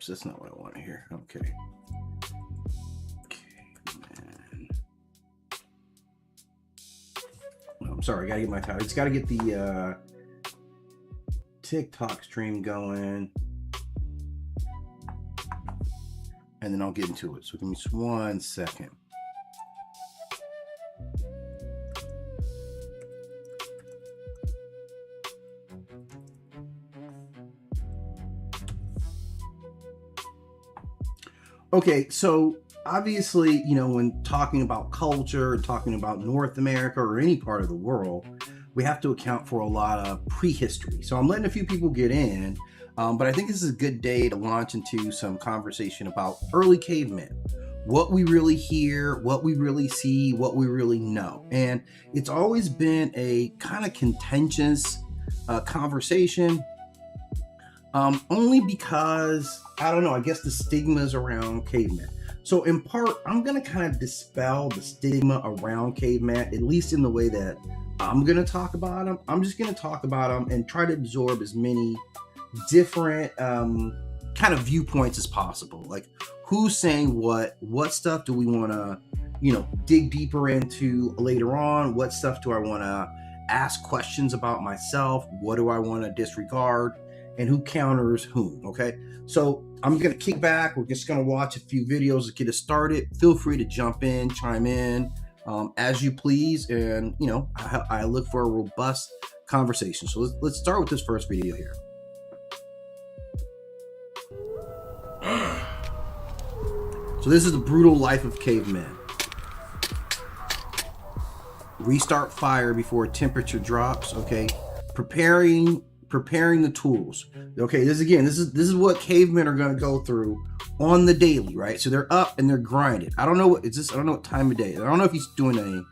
Oops, that's not what I want to hear. Okay. I'm sorry, I gotta get my title. It's gotta get the TikTok stream going, and then I'll get into it. So give me just 1 second. Okay, so obviously, you know, when talking about culture, talking about North America or any part of the world, we have to account for a lot of prehistory. So I'm letting a few people get in, but I think this is a good day to launch into some conversation about early cavemen, what we really hear, what we really see, what we really know. And it's always been a kind of contentious conversation, only because, I don't know, I guess the stigmas around cavemen. So in part, I'm going to kind of dispel the stigma around caveman, at least in the way that I'm going to talk about them. I'm just going to talk about them and try to absorb as many different kind of viewpoints as possible. Like, who's saying what stuff do we want to, you know, dig deeper into later on? What stuff do I want to ask questions about myself? What do I want to disregard? And who counters whom? Okay, so I'm gonna kick back. We're just gonna watch a few videos to get us started. Feel free to jump in, chime in, as you please, and you know, I look for a robust conversation. So let's start with this first video here. So this is the brutal life of cavemen. Restart fire before temperature drops. Okay, preparing the tools. Okay, this is what cavemen are going to go through on the daily, right? So they're up and they're grinding. I don't know what it's just. I don't know what time of day. I don't know if he's doing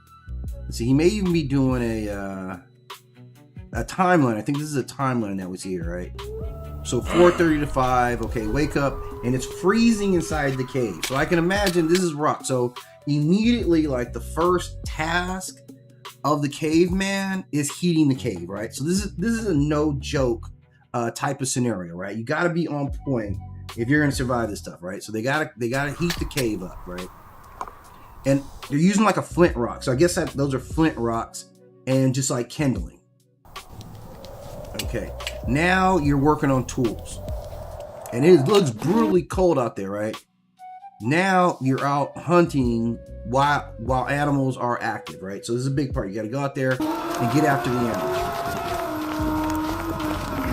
let's see, he may even be doing a timeline. I think this is a timeline that was here, right? So 4:30 to 5. Okay, wake up, and it's freezing inside the cave. So I can imagine this is rock. So immediately, like, the first task of the caveman is heating the cave, right? So this is a no joke type of scenario, right? You got to be on point if you're going to survive this stuff, right? So they gotta heat the cave up, right? And they're using like a flint rock. So I guess those are flint rocks and just like kindling. Okay, now you're working on tools, and it looks brutally cold out there, right? Now you're out hunting while animals are active, right? So this is a big part. You got to go out there and get after the animals,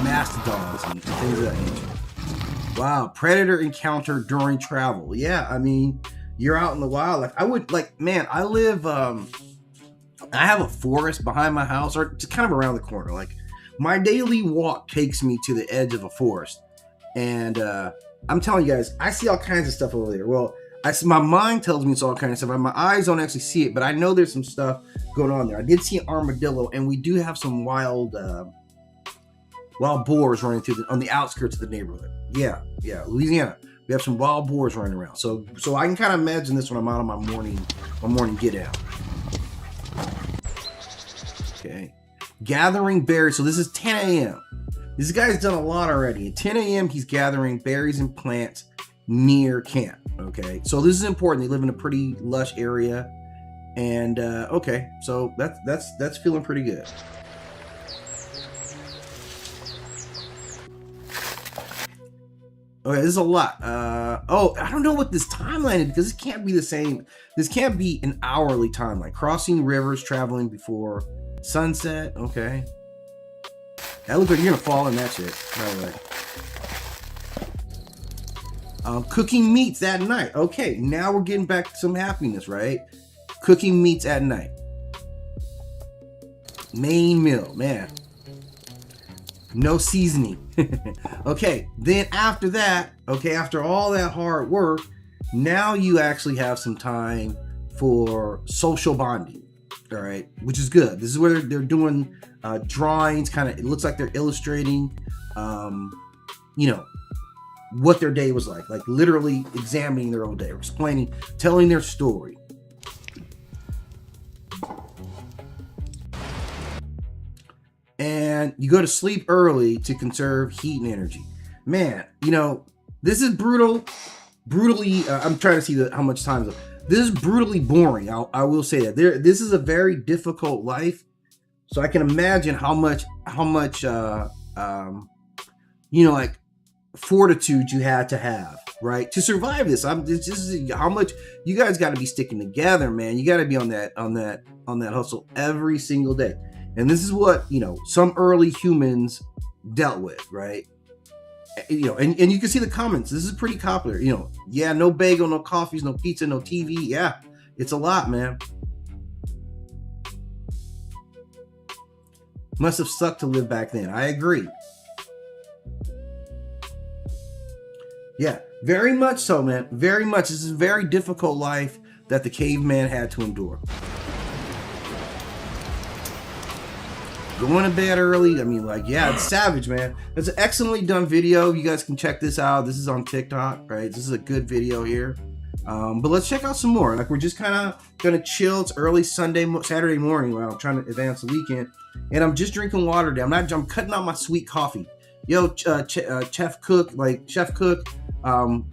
mastodons and things of that nature. Wow, predator encounter during travel. Yeah, I mean, you're out in the wild. Like, I would, like, man, I live. I have a forest behind my house, or just kind of around the corner. Like, my daily walk takes me to the edge of a forest, and I'm telling you guys, I see all kinds of stuff over there. Well, my mind tells me it's all kinds of stuff. My eyes don't actually see it, but I know there's some stuff going on there. I did see an armadillo, and we do have some wild boars running through on the outskirts of the neighborhood. Yeah, Louisiana. We have some wild boars running around. So I can kind of imagine this when I'm out on my morning get out. Okay, gathering berries. So this is 10 a.m. This guy's done a lot already. At 10 a.m., he's gathering berries and plants near camp. Okay, so this is important. They live in a pretty lush area, and okay, so that's feeling pretty good. Okay, this is a lot. Oh, I don't know what this timeline is, because it can't be the same. This can't be an hourly timeline. Crossing rivers, traveling before sunset. Okay. That looks like you're gonna fall in that shit. No way. Cooking meats at night. Okay, now we're getting back to some happiness, right? Cooking meats at night. Main meal, man. No seasoning. Okay, then after that, okay, after all that hard work, now you actually have some time for social bonding. All right, which is good. This is where they're doing drawings, kind of. It looks like they're illustrating, you know, what their day was like literally examining their own day, explaining, telling their story. And you go to sleep early to conserve heat and energy. Man, you know, This is brutally. I'm trying to see how much time. This is brutally boring. I will say that. This is a very difficult life, so I can imagine how much like fortitude you had to have, right, to survive this. This is how much you guys got to be sticking together, man. You got to be on that hustle every single day. And this is what, some early humans dealt with, right? And you can see the comments. This is pretty popular. Yeah, no bagel, no coffees, no pizza, no TV. Yeah, it's a lot, man. Must have sucked to live back then. I agree. Yeah, very much so, man. Very much. This is a very difficult life that the caveman had to endure. Going to bed early. I mean, it's savage, man. It's an excellently done video. You guys can check this out. This is on TikTok, right? This is a good video here. But let's check out some more. We're just kind of gonna chill. It's early Saturday morning while I'm trying to advance the weekend, and I'm just drinking water today. I'm cutting out my sweet coffee. Yo, Chef Cook.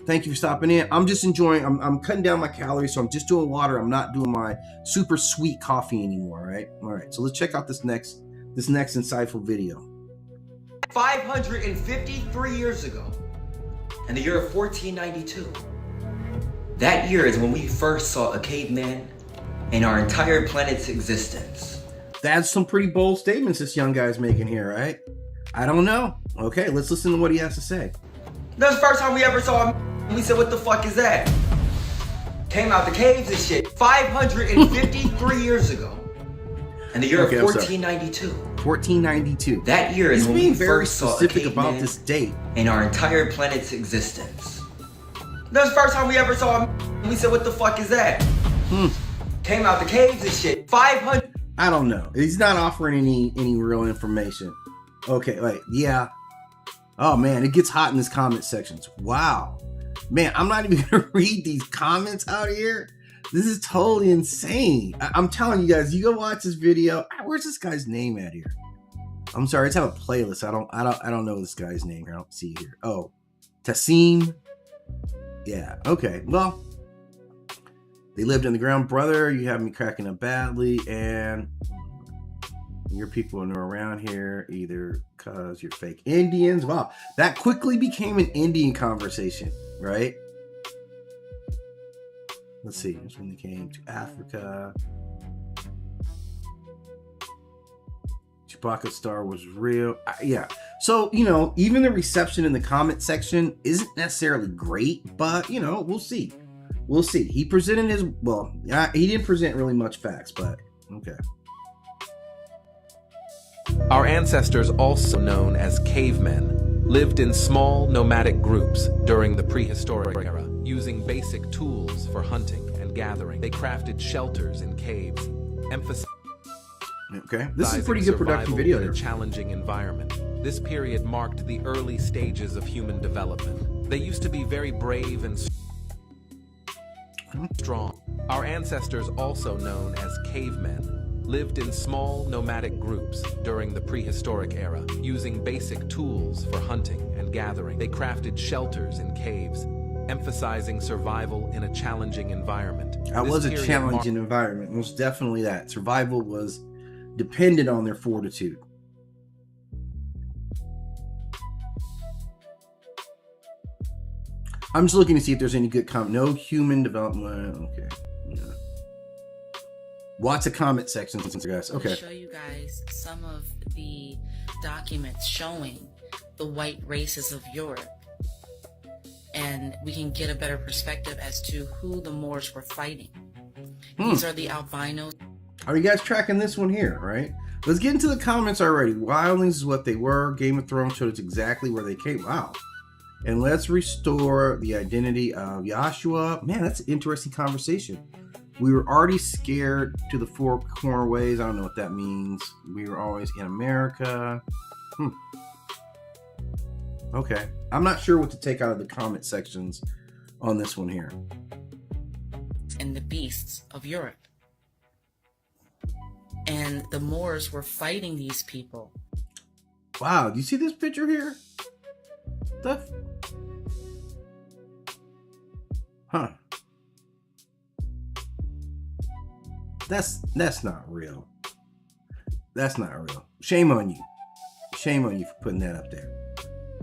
Thank you for stopping in. I'm just enjoying. I'm cutting down my calories, so I'm just doing water. I'm not doing my super sweet coffee anymore. Right? All right. So let's check out this next insightful video. 553 years ago, in the year of 1492, that year is when we first saw a caveman in our entire planet's existence. That's some pretty bold statements this young guy's making here, right? I don't know. Okay, let's listen to what he has to say. That's the first time we ever saw him. We said, what the fuck is that? Came out the caves and shit 553 years ago. In the year of 1492. 1492. That year is when we first saw a caveman about this date in our entire planet's existence. That's the first time we ever saw him. We said, what the fuck is that? Came out the caves and shit 500. I don't know. He's not offering any real information. Okay, yeah. Oh man, it gets hot in this comment sections. Wow. Man, I'm not even gonna read these comments out here. This is totally insane. I'm telling you guys, you go watch this video. Where's this guy's name at here? I'm sorry, it's on a playlist. I don't know this guy's name. I don't see it here. Oh, Tassim. Yeah, okay. Well, they lived in the ground, brother. You have me cracking up badly, and your people are around here either because you're fake Indians. Wow, that quickly became an Indian conversation, right? Let's see. That's when they came to Africa. Chewbacca star was real. Yeah. So, even the reception in the comment section isn't necessarily great, but, we'll see. We'll see. He presented he didn't present really much facts, but okay. Our ancestors, also known as cavemen, lived in small nomadic groups during the prehistoric era, using basic tools for hunting and gathering. They crafted shelters in caves, emphasizing okay, this is a pretty good production video in a challenging environment. This period marked the early stages of human development. They used to be very brave and strong. Our ancestors, also known as cavemen, lived in small nomadic groups during the prehistoric era, using basic tools for hunting and gathering. They crafted shelters in caves, emphasizing survival in a challenging environment. That was a challenging environment. Most definitely that. Survival was dependent on their fortitude. I'm just looking to see if there's any good comment. No human development. Okay. Yeah. Lots of comment sections, guys. Okay. I'll show you guys some of the documents showing the white races of Europe, and we can get a better perspective as to who the Moors were fighting. These are the albinos. Are you guys tracking this one here, right? Let's get into the comments already. Wildlings is what they were. Game of Thrones showed us exactly where they came. Wow. And let's restore the identity of Yahshua. Man, that's an interesting conversation. We were already scared to the four corner ways. I don't know what that means. We were always in America. Okay. I'm not sure what to take out of the comment sections on this one here. And the beasts of Europe. And the Moors were fighting these people. Wow, do you see this picture here? Huh. That's not real. That's not real. Shame on you. Shame on you for putting that up there.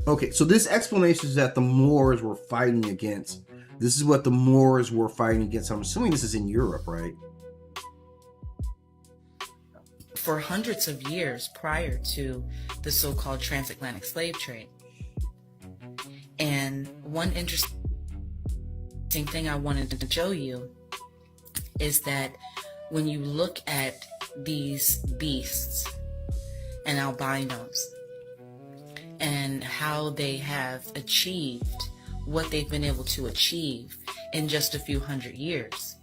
Okay, so this explanation is that the Moors were fighting against. This is what the Moors were fighting against. I'm assuming this is in Europe, right? For hundreds of years prior to the so-called transatlantic slave trade. And one interesting thing I wanted to show you is that when you look at these beasts and albinos and how they have achieved what they've been able to achieve in just a few hundred years,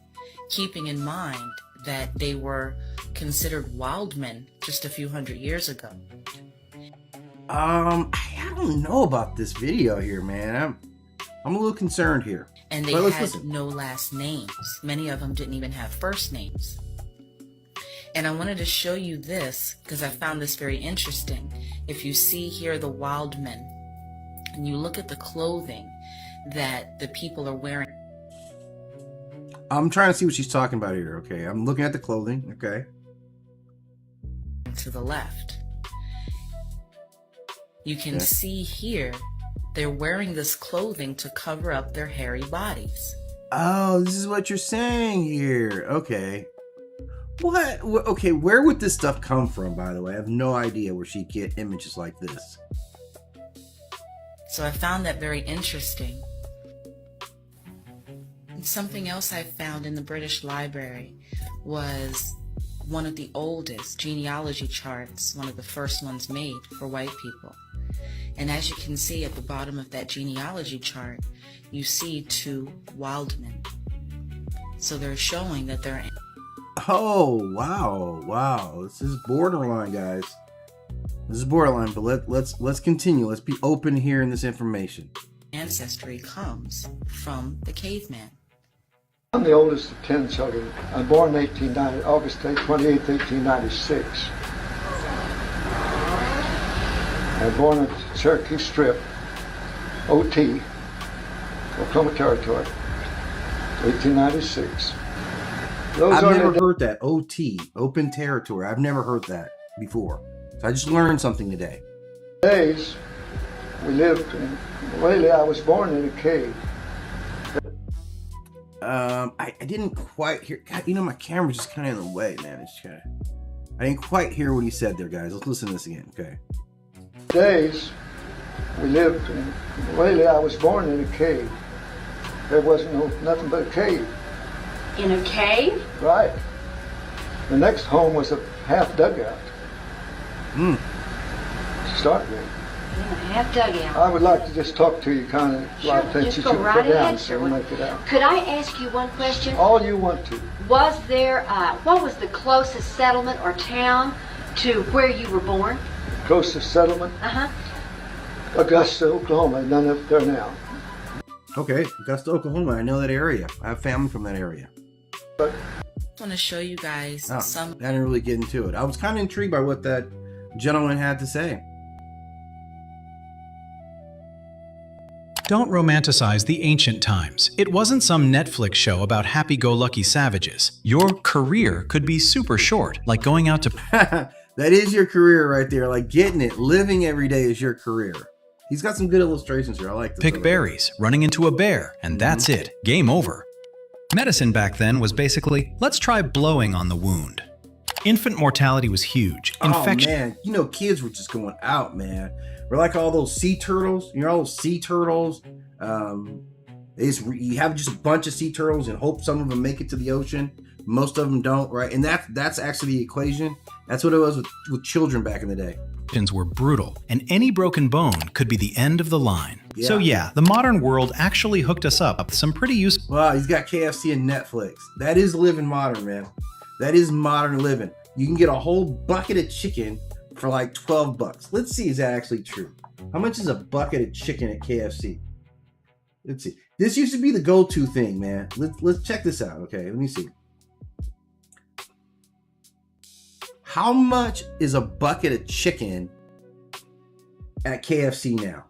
keeping in mind that they were considered wild men just a few hundred years ago. I don't know about this video here, man. I'm a little concerned here. And they had no last names. Many of them didn't even have first names. And I wanted to show you this because I found this very interesting. If you see here the wild men, and you look at the clothing that the people are wearing. I'm trying to see what she's talking about here, okay? I'm looking at the clothing, okay? To the left. You can see here, they're wearing this clothing to cover up their hairy bodies. Oh, this is what you're saying here. Okay. What? Okay, where would this stuff come from, by the way? I have no idea where she'd get images like this. So I found that very interesting. And something else I found in the British Library was one of the oldest genealogy charts, one of the first ones made for white people. And as you can see at the bottom of that genealogy chart, you see two wild men. So they're showing that they're... Oh, wow. This is borderline, guys. This is borderline, but let's continue. Let's be open here in this information. Ancestry comes from the caveman. I'm the oldest of 10 children. I'm born in August 28, 1896. I was born at Cherokee Strip, OT, Oklahoma Territory, 1896. I've never heard that, OT, Open Territory. I've never heard that before. So I just learned something today. Days, we lived in, lately I was born in a cave. I didn't quite hear, God, you know, my camera's just kind of in the way, man. It's kind of, I didn't quite hear what he said there, guys. Let's listen to this again, okay? Days, we lived in, lately I was born in a cave. There wasn't nothing but a cave. In a cave? Right. The next home was a half dugout. To start with. In a half dugout. I would like to just talk to you kind of a lot of things just that go you right put down ahead, so sir. we'll make it out. Could I ask you one question? All you want to. Was there, what was the closest settlement or town to where you were born? Closest settlement? Uh-huh. Augusta, Oklahoma. None up there now. Okay, Augusta, Oklahoma. I know that area. I have family from that area. But I want to show you guys some... I didn't really get into it. I was kind of intrigued by what that gentleman had to say. Don't romanticize the ancient times. It wasn't some Netflix show about happy-go-lucky savages. Your career could be super short, like going out to... That is your career right there. Like getting it. Living every day is your career. He's got some good illustrations here. I like this. Pick berries, running into a bear, and that's it. Game over. Medicine back then was basically, let's try blowing on the wound. Infant mortality was huge. Infection. Oh man, you know, kids were just going out, man. We're like all those sea turtles. You know, all those sea turtles. You have just a bunch of sea turtles and hope some of them make it to the ocean. Most of them don't, right? And that's actually the equation. That's what it was with children back in the day. Were brutal, and any broken bone could be the end of the line. Yeah. So yeah, the modern world actually hooked us up with some pretty useful... Wow, he's got KFC and Netflix. That is living modern, man. That is modern living. You can get a whole bucket of chicken for like $12. Let's see, is that actually true? How much is a bucket of chicken at KFC? Let's see. This used to be the go-to thing, man. Let's check this out, okay? Let me see. How much is a bucket of chicken at KFC now?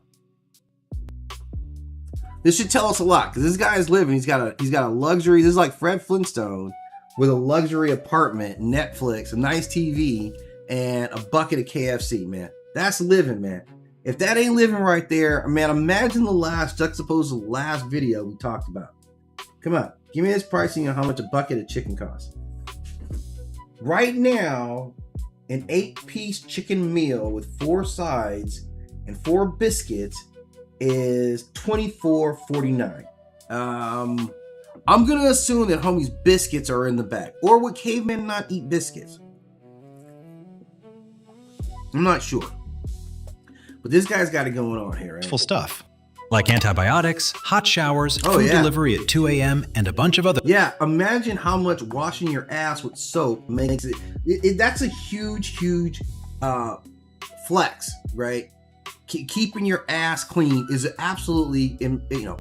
This should tell us a lot, because this guy is living. He's got a luxury. This is like Fred Flintstone with a luxury apartment, Netflix, a nice TV, and a bucket of KFC, man. That's living, man. If that ain't living right there, man, imagine juxtapose the last video we talked about. Come on, give me this pricing on how much a bucket of chicken costs. Right now, an 8-piece chicken meal with 4 sides and 4 biscuits is $24.49. I'm gonna assume that homie's biscuits are in the back. Or would cavemen not eat biscuits? I'm not sure. But this guy's got it going on here, right? Full stuff. Like antibiotics, hot showers, food yeah. delivery at 2 a.m., and a bunch of other... Yeah, imagine how much washing your ass with soap makes it. That's a huge flex, right? Keeping your ass clean is absolutely,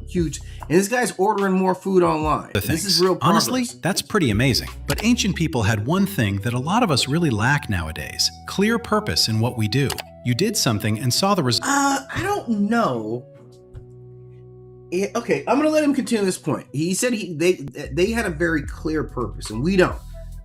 huge. And this guy's ordering more food online. This is real progress. Honestly, that's pretty amazing. But ancient people had one thing that a lot of us really lack nowadays: clear purpose in what we do. You did something and saw the result. I don't know. Okay, I'm gonna let him continue this point. He said they had a very clear purpose, and we don't.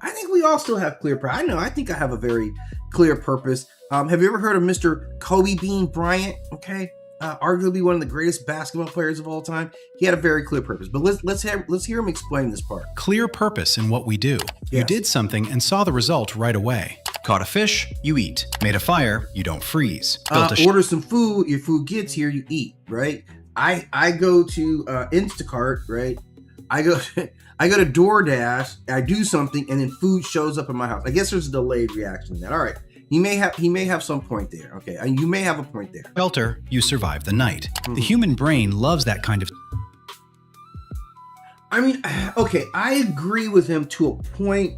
I think we all still have clear purpose. I think I have a very clear purpose. Have you ever heard of Mr. Kobe Bean Bryant? Okay, arguably one of the greatest basketball players of all time. He had a very clear purpose. But let's hear him explain this part. Clear purpose in what we do. Yes. You did something and saw the result right away. Caught a fish, you eat. Made a fire, you don't freeze. Order some food. Your food gets here, you eat. Right. I go to Instacart. Right. I go to DoorDash. I do something, and then food shows up in my house. I guess there's a delayed reaction to that. All right. He may have some point there. Okay, you may have a point there. Shelter, you survive the night. The human brain loves that kind of... I mean, okay, I agree with him to a point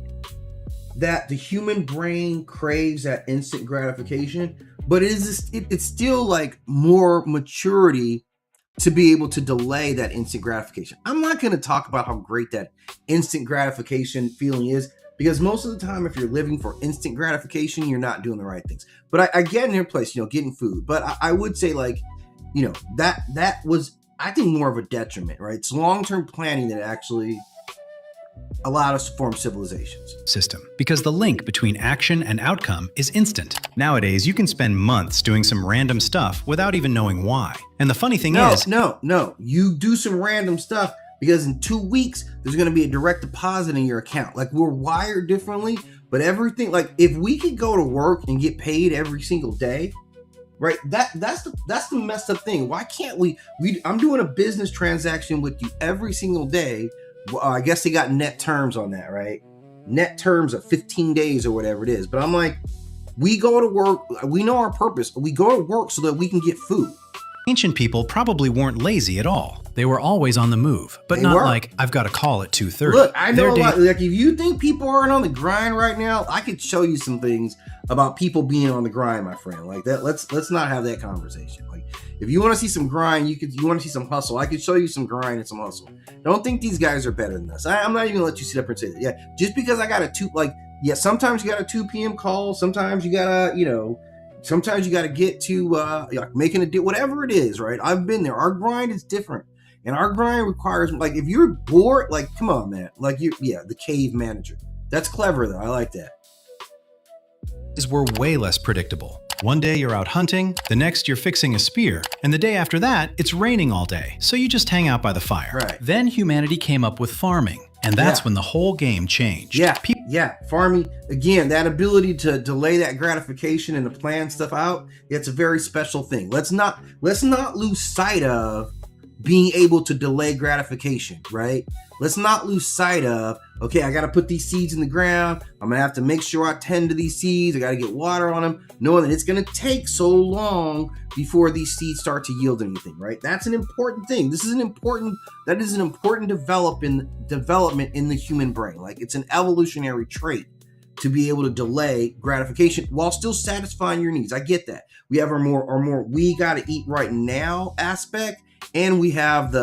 that the human brain craves that instant gratification, but it's still like more maturity to be able to delay that instant gratification. I'm not going to talk about how great that instant gratification feeling is, because most of the time, if you're living for instant gratification, you're not doing the right things. But I get in your place, getting food. But I would say, like, that was, I think, more of a detriment, right? It's long-term planning that actually allowed us to form civilizations. System. Because the link between action and outcome is instant. Nowadays, you can spend months doing some random stuff without even knowing why. And the funny thing is... No. You do some random stuff, because in 2 weeks, there's going to be a direct deposit in your account. Like, we're wired differently, but everything, like, if we could go to work and get paid every single day, right? That's the messed up thing. Why can't we I'm doing a business transaction with you every single day. Well, I guess they got net terms on that, right? Net terms of 15 days or whatever it is. But I'm like, we go to work. We know our purpose. We go to work so that we can get food. Ancient people probably weren't lazy at all. They were always on the move, but not like, I've got a call at 2:30. Look, I know a lot. Like, if you think people aren't on the grind right now, I could show you some things about people being on the grind, my friend. Like that. Let's not have that conversation. Like, if you want to see some grind, you want to see some hustle, I could show you some grind and some hustle. Don't think these guys are better than us. I'm not even gonna let you sit up and say that. Yeah, just because I got sometimes you got a 2 p.m. call. Sometimes you gotta, sometimes you got to get to making a deal, whatever it is, right? I've been there. Our grind is different. And our grind requires, like, if you're bored, like, come on, man. Like, the cave manager. That's clever, though. I like that. Were way less predictable. One day you're out hunting, the next you're fixing a spear, and the day after that, it's raining all day, so you just hang out by the fire. Right. Then humanity came up with farming, and that's when the whole game changed. Farming, again, that ability to delay that gratification and to plan stuff out, it's a very special thing. Let's not lose sight of being able to delay gratification, right? Let's not lose sight of, okay, I got to put these seeds in the ground. I'm going to have to make sure I tend to these seeds. I got to get water on them, knowing that it's going to take so long before these seeds start to yield anything, right? That's an important thing. That is an important development in the human brain. Like, it's an evolutionary trait to be able to delay gratification while still satisfying your needs. I get that. We have our more we got to eat right now aspect. And we have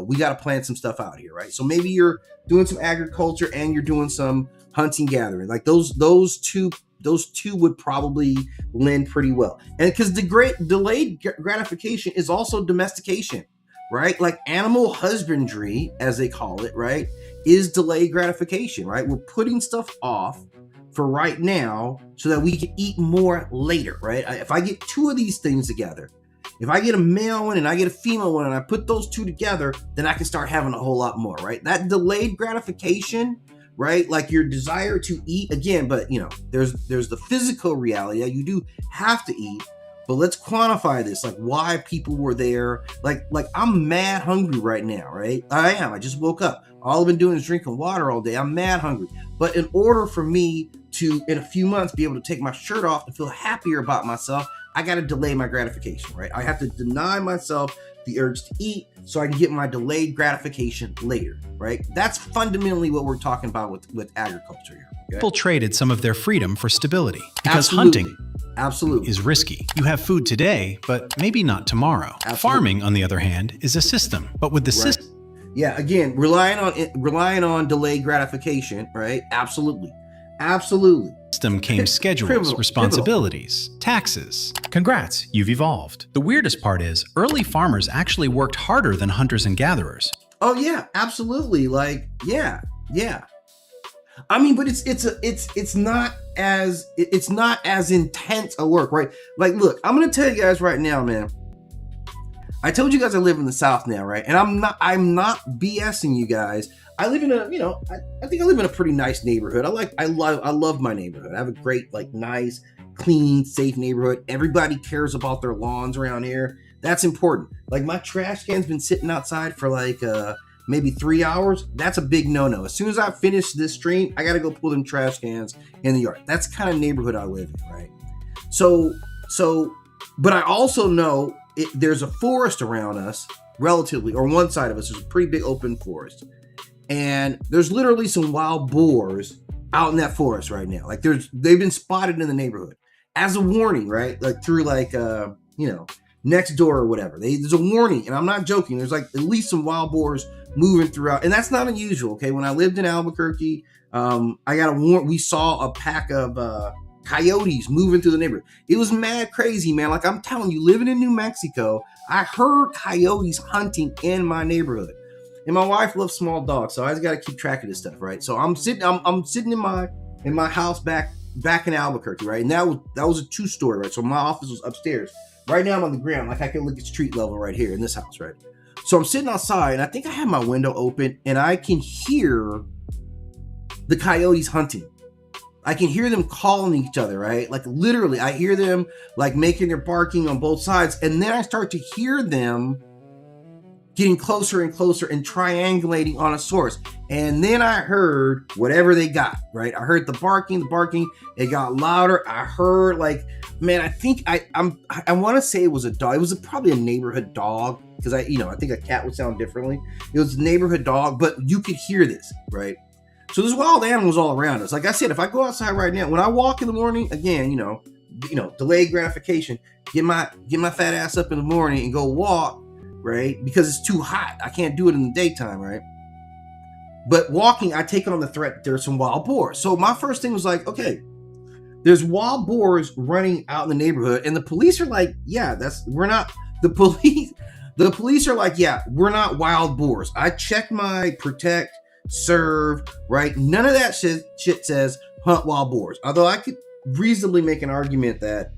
we got to plan some stuff out here, right? So maybe you're doing some agriculture and you're doing some hunting gathering. Like those two would probably lend pretty well. And because the great delayed gratification is also domestication, right? Like animal husbandry, as they call it, right, is delayed gratification, right? We're putting stuff off for right now so that we can eat more later, right? If I get two of these things together, if I get a male one and I get a female one and I put those two together, then I can start having a whole lot more, right? That delayed gratification, right? Like your desire to eat again, but you know, there's the physical reality that you do have to eat. But let's quantify this, like why people were there. Like I'm mad hungry right now, right? I am. I just woke up. All I've been doing is drinking water all day. I'm mad hungry. But in order for me to, in a few months, be able to take my shirt off and feel happier about myself, I got to delay my gratification, right? I have to deny myself the urge to eat so I can get my delayed gratification later, right? That's fundamentally what we're talking about with agriculture here. Okay? People traded some of their freedom for stability because hunting Absolutely is risky. You have food today, but maybe not tomorrow. Absolutely. Farming, on the other hand, is a system. But with the system, yeah, again, relying on delayed gratification, right? Absolutely. System came schedules, responsibilities, taxes. Congrats, you've evolved. The weirdest part is early farmers actually worked harder than hunters and gatherers. Oh yeah, absolutely. Like yeah. I mean, but it's not as intense a work, right? Like, look, I'm gonna tell you guys right now, man. I told you guys I live in the South now, right? And I'm not BSing you guys. I live in a, you know, I think I live in a pretty nice neighborhood. I love my neighborhood. I have a great, like, nice, clean, safe neighborhood. Everybody cares about their lawns around here. That's important. Like, my trash can's been sitting outside for like maybe 3 hours. That's a big no-no. As soon as I finish this stream, I gotta go pull them trash cans in the yard. That's the kind of neighborhood I live in, right? So, but I also know there's a forest around us, relatively, or one side of us, there's a pretty big open forest. And there's literally some wild boars out in that forest right now. Like they've been spotted in the neighborhood as a warning, right? Like through next door or whatever. There's a warning, and I'm not joking. There's like at least some wild boars moving throughout, and that's not unusual. Okay, when I lived in Albuquerque, I got a warrant. We saw a pack of coyotes moving through the neighborhood. It was mad crazy, man. Like I'm telling you, living in New Mexico, I heard coyotes hunting in my neighborhood. And my wife loves small dogs, so I just got to keep track of this stuff, right? So I'm sitting in my house back in Albuquerque, right? And that was a 2-story, right? So my office was upstairs. Right now I'm on the ground, like I can look at street level right here in this house, right? So I'm sitting outside, and I think I have my window open, and I can hear the coyotes hunting. I can hear them calling each other, right? Like literally, I hear them like making their barking on both sides, and then I start to hear them getting closer and closer and triangulating on a source. And then I heard whatever they got, right? I heard the barking, it got louder. I heard like, man, I think I want to say it was a dog. It was probably a neighborhood dog, because I think a cat would sound differently. It was a neighborhood dog, but you could hear this, right? So there's wild animals all around us. Like I said, if I go outside right now, when I walk in the morning, again, delayed gratification, get my fat ass up in the morning and go walk, right? Because it's too hot. I can't do it in the daytime, right? But walking, I take on the threat. There's some wild boars. So my first thing was like, okay, there's wild boars running out in the neighborhood, and the police are like, yeah, we're not the police. The police are like, yeah, we're not wild boars. I checked my protect, serve, right? None of that shit says hunt wild boars. Although I could reasonably make an argument that,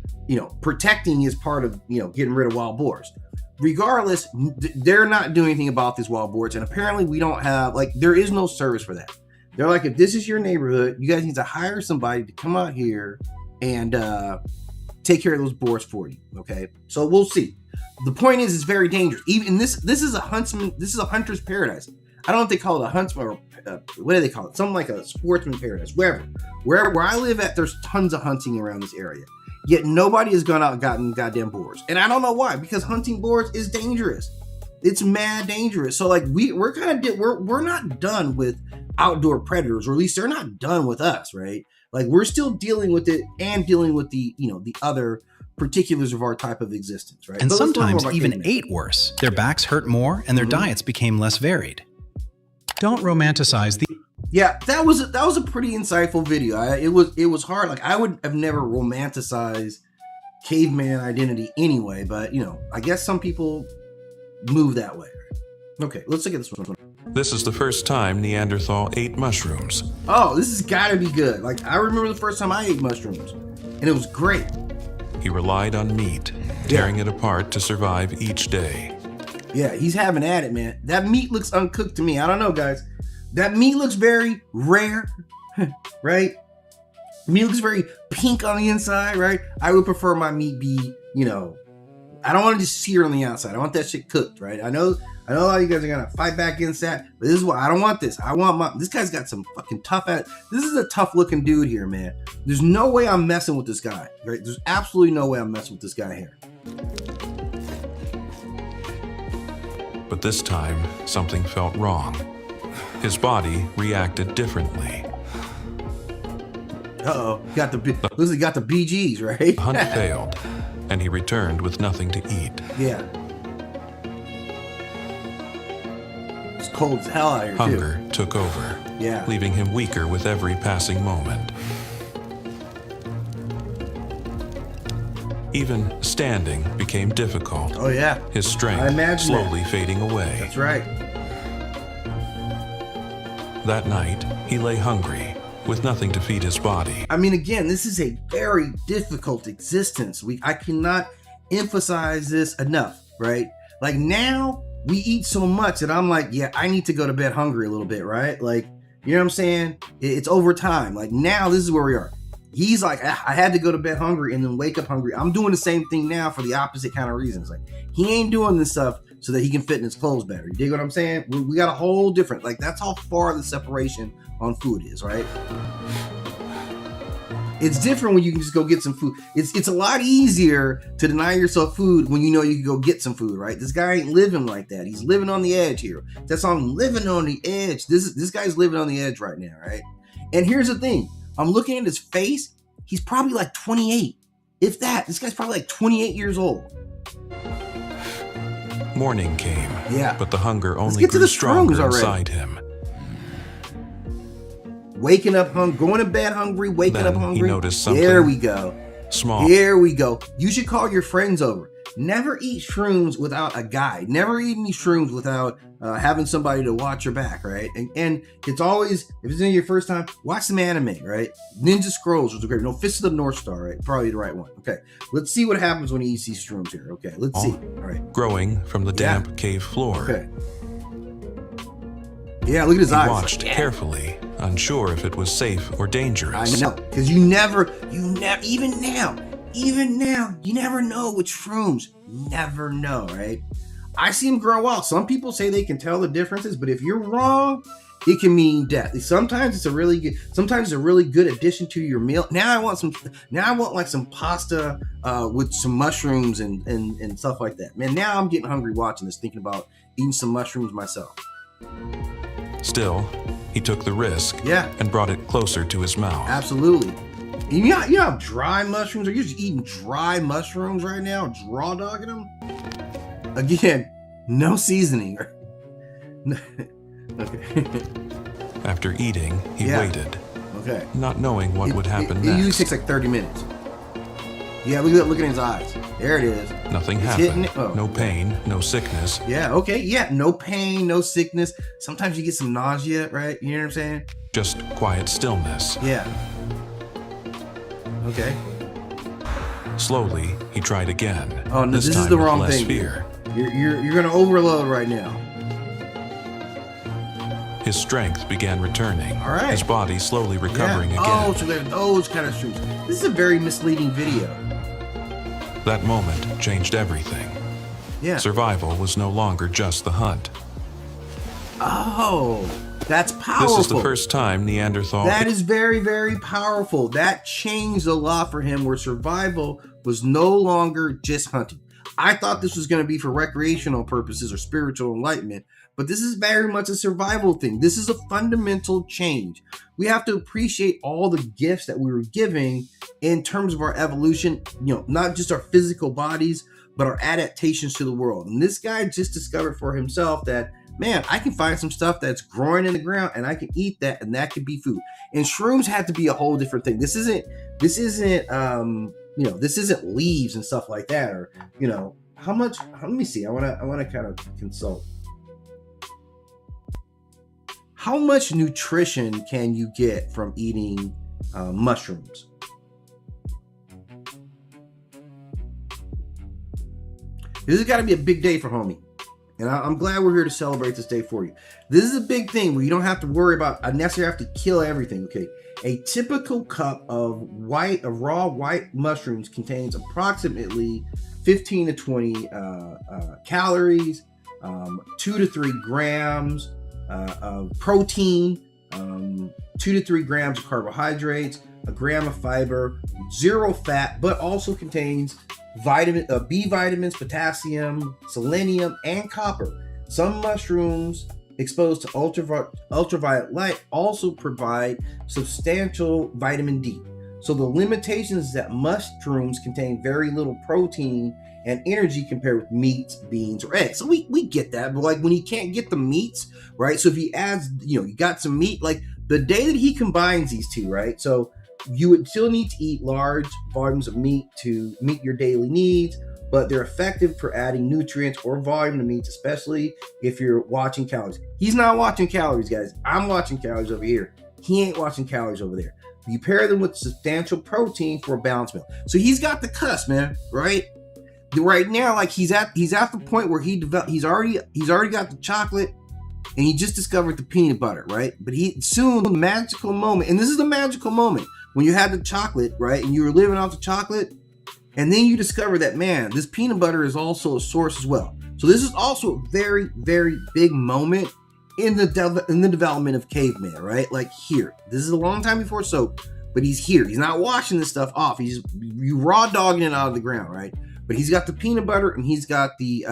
protecting is part of, getting rid of wild boars. Regardless, they're not doing anything about these wild boars, and apparently we don't have, there is no service for that. They're like, if this is your neighborhood, you guys need to hire somebody to come out here and take care of those boars for you. Okay, so we'll see. The point is, it's very dangerous. Even this is a huntsman. This is a hunter's paradise. I don't know if they call it a huntsman or what do they call it? Something like a sportsman paradise. Wherever I live at, there's tons of hunting around this area. Yet nobody has gone out and gotten goddamn boars. And I don't know why, because hunting boars is dangerous. It's mad dangerous. So we're not done with outdoor predators, or at least they're not done with us, right? Like we're still dealing with it and dealing with the other particulars of our type of existence, right? And but sometimes even ate worse. Their backs hurt more and their diets became less varied. Don't romanticize the... Yeah, that was a pretty insightful video. It was hard. Like I would have never romanticized caveman identity anyway, but I guess some people move that way. Okay, let's look at this one. This is the first time Neanderthal ate mushrooms. Oh, this has got to be good. Like, I remember the first time I ate mushrooms, and it was great. He relied on meat, tearing it apart to survive each day. Yeah, he's having at it, man. That meat looks uncooked to me. I don't know, guys. That meat looks very rare, right? Meat looks very pink on the inside, right? I would prefer my meat be, I don't want to just sear on the outside. I want that shit cooked, right? I know a lot of you guys are gonna fight back against that, but this is what I don't want. This guy's got some fucking tough ass. This is a tough looking dude here, man. There's no way I'm messing with this guy, right? There's absolutely no way I'm messing with this guy here. But this time, something felt wrong. His body reacted differently. Uh-oh, looks like he got the BGs, right? The hunt failed, and he returned with nothing to eat. Yeah. It's cold as hell out here, Hunger took over, leaving him weaker with every passing moment. Even standing became difficult. Oh, yeah. His strength slowly fading away. That's right. That night, he lay hungry, with nothing to feed his body. I mean, again, this is a very difficult existence. I cannot emphasize this enough, right? Like, now we eat so much that I'm like, yeah, I need to go to bed hungry a little bit, right? Like, you know what I'm saying? It's over time. Like, now this is where we are. He's like, I had to go to bed hungry and then wake up hungry. I'm doing the same thing now for the opposite kind of reasons. Like, he ain't doing this stuff so that he can fit in his clothes better. You dig what I'm saying? We got a whole different, like, that's how far the separation on food is, right? It's different when you can just go get some food. It's a lot easier to deny yourself food when you know you can go get some food, right? This guy ain't living like that. He's living on the edge here. That's all, I'm living on the edge. This guy's living on the edge right now, right? And here's the thing. I'm looking at his face. He's probably like 28. If that, this guy's probably like 28 years old. Morning came, but the hunger Let's only get to grew the stronger already. inside him. Waking up hungry, going to bed hungry, waking Then up hungry. he noticed something There we go. Small. Here we go. You should call your friends over. Never eat shrooms without a guide. Never eat any shrooms without having somebody to watch your back, right? And it's always, if it's your first time, watch some anime, right? Ninja Scrolls was great. No, Fist of the North Star, right? Probably the right one. Okay, let's see what happens when he eats these shrooms here. Okay, let's see. All right. Growing from the damp cave floor. Okay. Yeah, look at his eyes. He watched carefully, unsure if it was safe or dangerous. I know, because you never, even now, you never know with shrooms. You never know, right? I see them grow out. Some people say they can tell the differences, but if you're wrong, it can mean death. Sometimes it's a really good addition to your meal. Now I want like some pasta with some mushrooms and stuff like that. Man, now I'm getting hungry watching this, thinking about eating some mushrooms myself. Still, he took the risk and brought it closer to his mouth. Absolutely. You know how dry mushrooms are? You're just eating dry mushrooms right now, raw dogging them? Again, no seasoning. Okay. After eating, he waited, not knowing what would happen next. It usually takes like 30 minutes. Yeah, look at his eyes. There it is. Nothing happened. No pain, no sickness. Yeah, okay. Yeah, no pain, no sickness. Sometimes you get some nausea, right? You know what I'm saying? Just quiet stillness. Yeah. Okay. Slowly, he tried again. Oh, no, this is the wrong thing. Fear. You're gonna overload right now. His strength began returning. All right. His body slowly recovering again. Oh, so there's those kind of streams. This is a very misleading video. That moment changed everything. Yeah. Survival was no longer just the hunt. Oh, that's powerful. This is the first time Neanderthal... That is very, very powerful. That changed a lot for him, where survival was no longer just hunting. I thought this was going to be for recreational purposes or spiritual enlightenment, but this is very much a survival thing. This is a fundamental change. We have to appreciate all the gifts that we were giving in terms of our evolution, not just our physical bodies, but our adaptations to the world. And this guy just discovered for himself that, man, I can find some stuff that's growing in the ground and I can eat that, and that could be food. And shrooms had to be a whole different thing. This isn't leaves and stuff like that, or how much. Let me see. I want to kind of consult. how much nutrition can you get from eating mushrooms? This has got to be a big day for homie. And I'm glad we're here to celebrate this day for you. This is a big thing where you don't have to worry about necessarily have to kill everything, okay? A typical cup of raw white mushrooms contains approximately 15 to 20 calories, 2 to 3 grams of protein, 2 to 3 grams of carbohydrates, a gram of fiber, 0 fat, but also contains B vitamins, potassium, selenium, and copper. Some mushrooms exposed to ultraviolet light also provide substantial vitamin D. So the limitation is that mushrooms contain very little protein and energy compared with meats, beans, or eggs. So we get that, but like when you can't get the meats, right? So if he adds, you got some meat, like the day that he combines these two, right? So you would still need to eat large volumes of meat to meet your daily needs, but they're effective for adding nutrients or volume to meats, especially if you're watching calories. He's not watching calories, guys. I'm watching calories over here. He ain't watching calories over there. You pair them with substantial protein for a balanced meal. So he's got the cusp, man, right? Right now, like he's at the point where he's already got the chocolate, and he just discovered the peanut butter, right? But the magical moment, and this is the magical moment when you had the chocolate, right? And you were living off the chocolate, and then you discover that, man, this peanut butter is also a source as well. So this is also a very, very big moment in the development of caveman, right? Like here, this is a long time before soap, but he's here. He's not washing this stuff off. You raw dogging it out of the ground, right? But he's got the peanut butter, and he's got the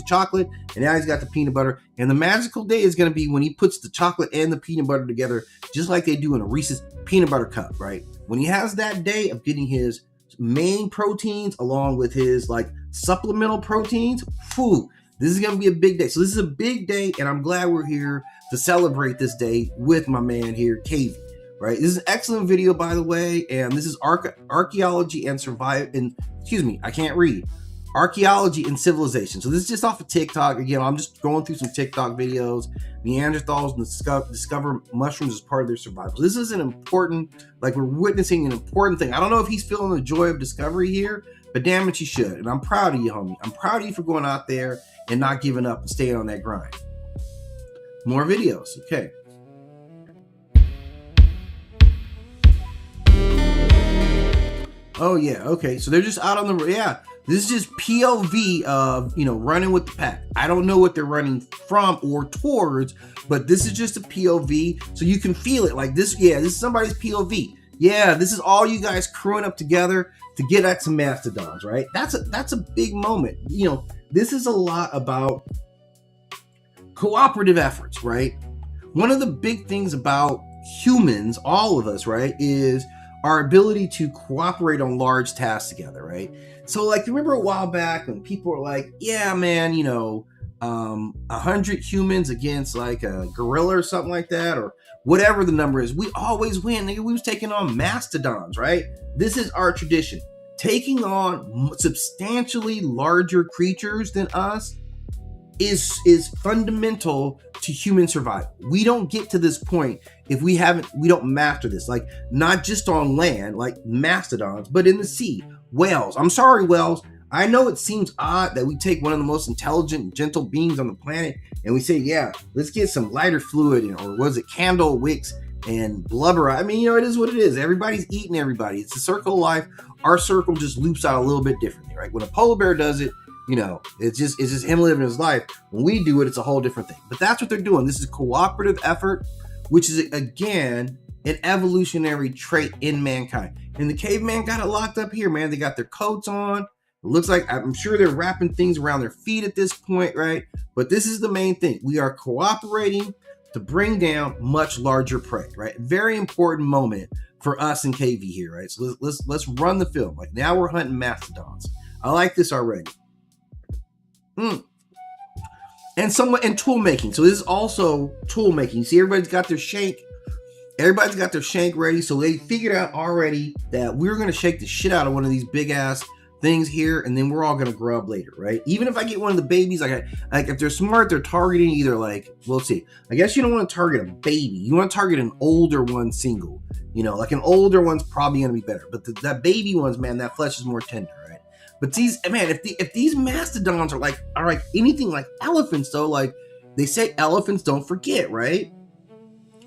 chocolate, and now he's got the peanut butter. And the magical day is going to be when he puts the chocolate and the peanut butter together, just like they do in a Reese's peanut butter cup, right? When he has that day of getting his main proteins along with his like supplemental proteins, this is going to be a big day. So this is a big day, and I'm glad we're here to celebrate this day with my man here, Cavey. Right, this is an excellent video, by the way, and this is archaeology and archaeology and civilization. So this is just off of TikTok. Again, I'm just going through some TikTok videos. Neanderthals discover mushrooms as part of their survival. This is an important, like we're witnessing an important thing. I don't know if he's feeling the joy of discovery here, but damn it, he should. And I'm proud of you, homie. I'm proud of you for going out there and not giving up and staying on that grind. More videos, okay. Oh yeah, okay. So they're just out on the this is just POV of running with the pack. I don't know what they're running from or towards, but this is just a POV, so you can feel it. Like this, this is somebody's POV. Yeah, this is all you guys crewing up together to get at some mastodons, right? That's a big moment. This is a lot about cooperative efforts, right? One of the big things about humans, all of us, right, is our ability to cooperate on large tasks together, right? So like, remember a while back when people were like, yeah, man, 100 humans against like a gorilla or something like that, or whatever the number is, we always win. Nigga, we was taking on mastodons, right? This is our tradition. Taking on substantially larger creatures than us is fundamental to human survival. We don't get to this point if we don't master this, like not just on land, like mastodons, but in the sea. Whales. I'm sorry, whales. I know it seems odd that we take one of the most intelligent and gentle beings on the planet and we say, yeah, let's get some lighter fluid in, or was it candle wicks and blubber? I mean, it is what it is. Everybody's eating everybody. It's a circle of life. Our circle just loops out a little bit differently, right? When a polar bear does it, it's just him living his life. When we do it, it's a whole different thing. But that's what they're doing. This is cooperative effort, which is, again, an evolutionary trait in mankind. And the caveman got it locked up here, man. They got their coats on. It looks like, I'm sure they're wrapping things around their feet at this point, right? But this is the main thing. We are cooperating to bring down much larger prey, right? Very important moment for us and KV here, right? So let's run the film. Like now we're hunting mastodons. I like this already. And tool making. So this is also tool making. See, everybody's got their shank. Everybody's got their shank ready. So they figured out already that we're going to shake the shit out of one of these big ass things here, and then we're all gonna grow up later, right? Even if I get one of the babies, like if they're smart, they're targeting either like, we'll see. I guess you don't want to target a baby. You want to target an older one single. You know, like an older one's probably gonna be better, but that baby ones, man, that flesh is more tender, right? But these, man, if these mastodons are like anything like elephants, though, like they say elephants don't forget, right?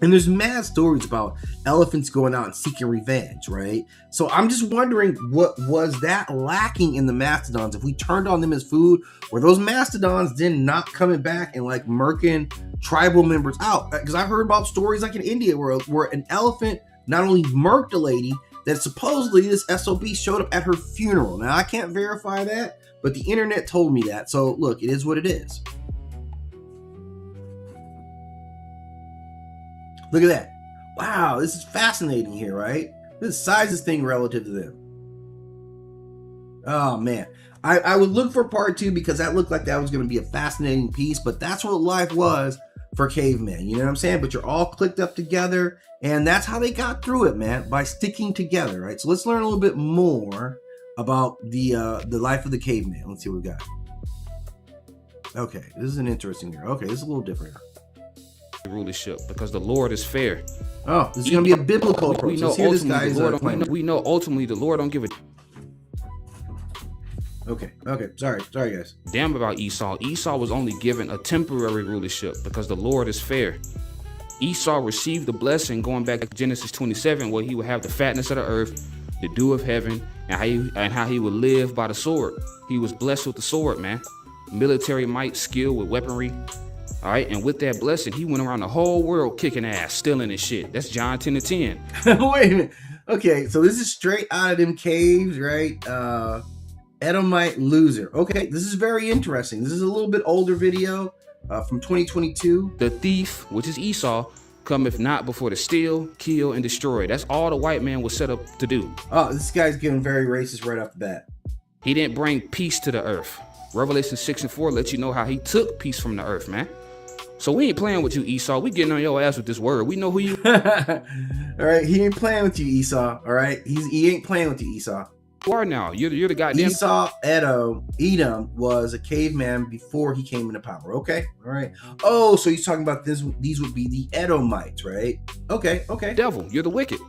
And there's mad stories about elephants going out and seeking revenge, right? So I'm just wondering, what was that lacking in the mastodons? If we turned on them as food, were those mastodons then not coming back and like murking tribal members out? Because I heard about stories like in India where an elephant not only murked a lady, that supposedly this SOB showed up at her funeral. Now, I can't verify that, but the internet told me that. So look, it is what it is. Look at that. Wow, this is fascinating here, right? This size this thing relative to them. Oh, man. I would look for part 2 because that looked like that was going to be a fascinating piece, but that's what life was for cavemen. You know what I'm saying? But you're all clicked up together, and that's how they got through it, man, by sticking together, right? So let's learn a little bit more about the life of the caveman. Let's see what we got. Okay, this is an interesting here. Okay, this is a little different. Rulership, because the Lord is fair. Oh, this is going to be a biblical approach. We know ultimately the Lord don't give a Okay, sorry guys. damn about Esau. Esau was only given a temporary rulership because the Lord is fair. Esau received the blessing going back to Genesis 27, where he would have the fatness of the earth, the dew of heaven, and how he would live by the sword. He was blessed with the sword, man. Military might, skill with weaponry. All right, and with that blessing, he went around the whole world kicking ass, stealing his shit. That's John 10:10. Wait a minute. Okay, so this is straight out of them caves, right? Edomite loser. Okay, this is very interesting. This is a little bit older video from 2022. The thief, which is Esau, cometh not before to steal, kill, and destroy. That's all the white man was set up to do. Oh, this guy's getting very racist right off the bat. He didn't bring peace to the earth. Revelation 6:4 lets you know how he took peace from the earth, man. So we ain't playing with you, Esau. We getting on your ass with this word. We know who you All right, he ain't playing with you, Esau. All right, he ain't playing with you, Esau. You are now. You're the goddamn Esau. Edom was a caveman before he came into power. Okay, all right. Oh, so he's talking about this. These would be the Edomites, right? Okay. devil. You're the wicked,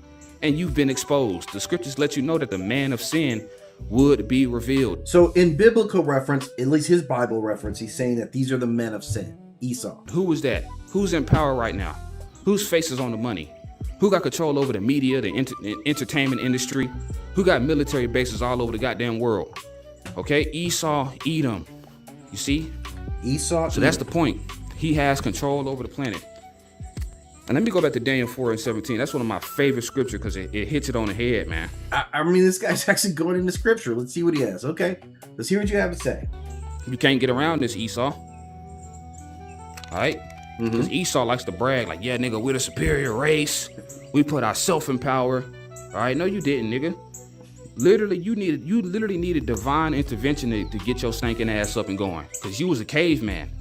and you've been exposed. The scriptures let you know that the man of sin would be revealed. So in biblical reference, at least his Bible reference, he's saying that these are the men of sin. Esau. Who was that? Who's in power right now? Whose face is on the money? Who got control over the media, the entertainment industry? Who got military bases all over the goddamn world? Okay, Esau, Edom. You see? Esau. So that's the point. He has control over the planet. And let me go back to Daniel 4:17. That's one of my favorite scriptures because it hits it on the head, man. I mean, this guy's actually going into scripture. Let's see what he has. Okay, let's hear what you have to say. You can't get around this, Esau. All right? Because Esau likes to brag like, yeah, nigga, we're the superior race. We put ourselves in power. All right? No, you didn't, nigga. Literally, you literally needed divine intervention to get your stinking ass up and going. Because you was a caveman.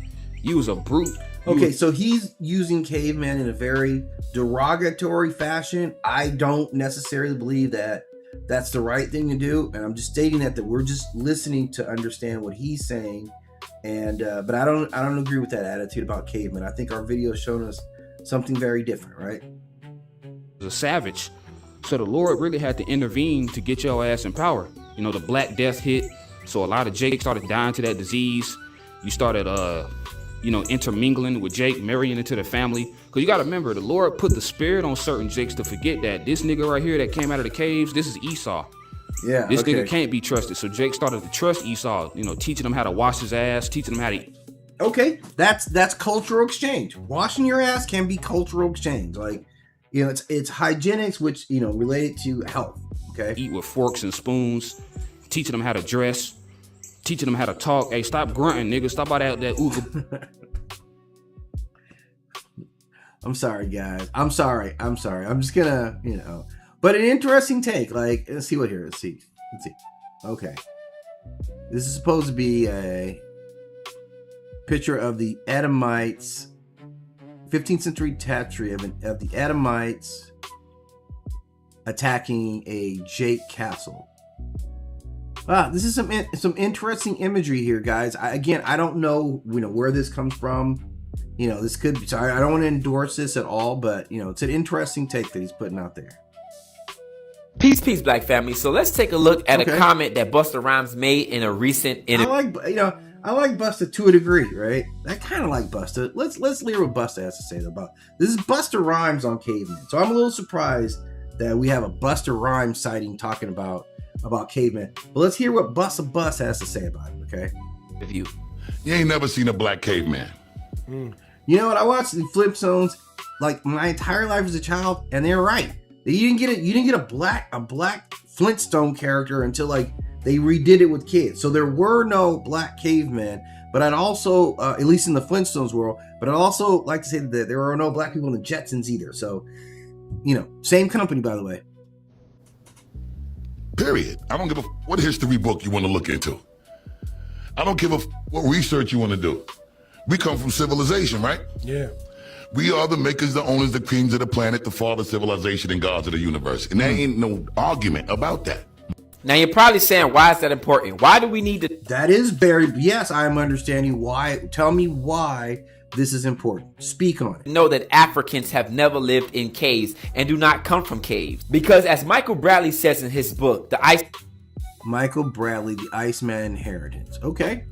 You was a brute. Okay, so he's using caveman in a very derogatory fashion. I don't necessarily believe that that's the right thing to do. And I'm just stating that we're just listening to understand what he's saying. And but I don't agree with that attitude about cavemen. I think our video has shown us something very different, right? A savage. So the Lord really had to intervene to get your ass in power. You know, the Black Death hit. So a lot of Jake started dying to that disease. You started intermingling with Jake, marrying into the family. Because you got to remember, the Lord put the spirit on certain Jakes to forget that this nigga right here that came out of the caves, this is Esau. Yeah, this nigga can't be trusted. So Jake started to trust Esau, teaching him how to wash his ass, teaching him how to eat. Okay, that's cultural exchange. Washing your ass can be cultural exchange. Like, it's hygienics, which, related to health. Okay. Eat with forks and spoons, teaching them how to dress, teaching them how to talk. Hey, stop grunting, nigga. Stop all that ooga. I'm sorry, guys. I'm sorry. I'm just gonna, But an interesting take. Like, let's see what here. Let's see. Okay. This is supposed to be a picture of the Edomites, 15th century tapestry of the Edomites attacking a Jake castle. This is some interesting imagery here, guys. I don't know, where this comes from. This could be. Sorry, I don't want to endorse this at all, but it's an interesting take that he's putting out there. Peace, Black family. So let's take a look at a comment that Busta Rhymes made in a recent interview. I like Busta to a degree, right? I kind of like Busta. Let's hear what Busta has to say about this. Is Busta Rhymes on Caveman. So I'm a little surprised that we have a Busta Rhymes sighting talking about Caveman. But let's hear what Busta Bus has to say about it, okay? You ain't never seen a black caveman. You know what? I watched the Flintstones like my entire life as a child, and they're right. You didn't get a black Flintstone character until like they redid it with kids. So there were no black cavemen, but I'd also, at least in the Flintstones world, but I'd also like to say that there are no black people in the Jetsons either. So, same company, by the way. Period. I don't give a what history book you want to look into. I don't give a what research you want to do. We come from civilization, right? Yeah. We are the makers, the owners, the kings of the planet, the father of civilization, and gods of the universe. And there ain't no argument about that. Now you're probably saying, why is that important? Why do we need to? That is yes, I am understanding why. Tell me why this is important. Speak on it. Know that Africans have never lived in caves and do not come from caves. Because as Michael Bradley says in his book, Michael Bradley, The Iceman Inheritance. Okay.